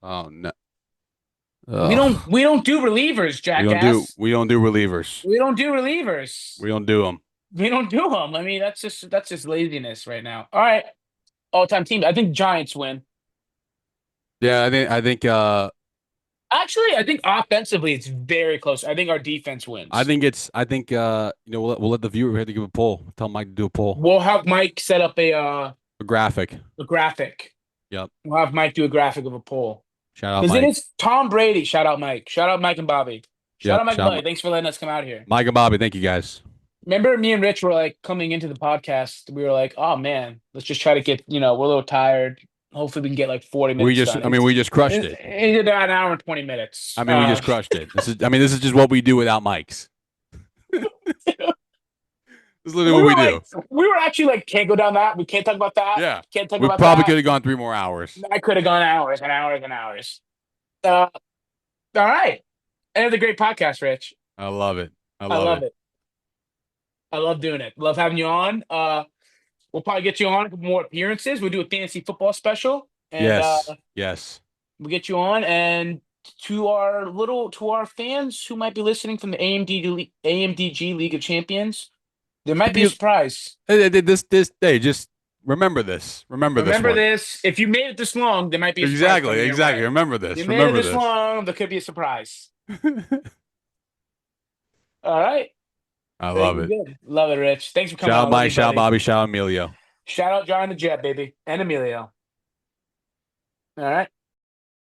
Oh no. We don't. Ugh. We don't do relievers, We don't do jackass. we don't do relievers. We don't do relievers. We don't do them. We don't do them. I mean, that's just laziness right now. All right, all time team. I think Giants win. Yeah, I think Actually, I think offensively it's very close. I think our defense wins. I think we'll let the viewer have to give a poll. Tell Mike to do a poll. We'll have Mike set up A graphic. a graphic. Yep. We'll have Mike do a graphic of a poll. Shout out Because it Mike. is Tom Brady. Shout out Mike. Shout out Mike and Bobby. Shout out Yep. Mike and Bobby. Thanks for letting us come out here. Mike and Bobby. Thank you guys. Remember, me and Rich were like coming into the podcast. We were like, "Oh man, let's just try to get. We're a little tired. Hopefully, we can get like 40 minutes done." I mean, we just crushed it. It did about an hour and 20 minutes. I mean, we just crushed it. This is just what we do without mics. This is literally We what were we do. like, we were actually like, can't go down that. We can't talk about that. Yeah. Can't talk We about probably that. could have gone 3 more hours. I could have gone hours and hours and hours. Uh, all right. Another great podcast, Rich. I love it. I I love love it. it. I love doing it. Love having you on. We'll probably get you on for more appearances. We'll do a fantasy football special, and Yes. Yes. we'll get you on. And to our fans who might be listening from the AMDG League of Champions, there might Could be a be surprise. this day. Just remember this. Remember this Remember one. this. If you made it this long, there might be a surprise Exactly. coming your Exactly. way. Remember If you this. made it Remember this this. long, there could be a surprise. All right. I I think love we're it. good. Love it, Rich. Thanks for coming Shout out on with Mike. me, Shout out buddy. Bobby. Shout out Emilio. Shout out John the Jet, baby, and Emilio. All right.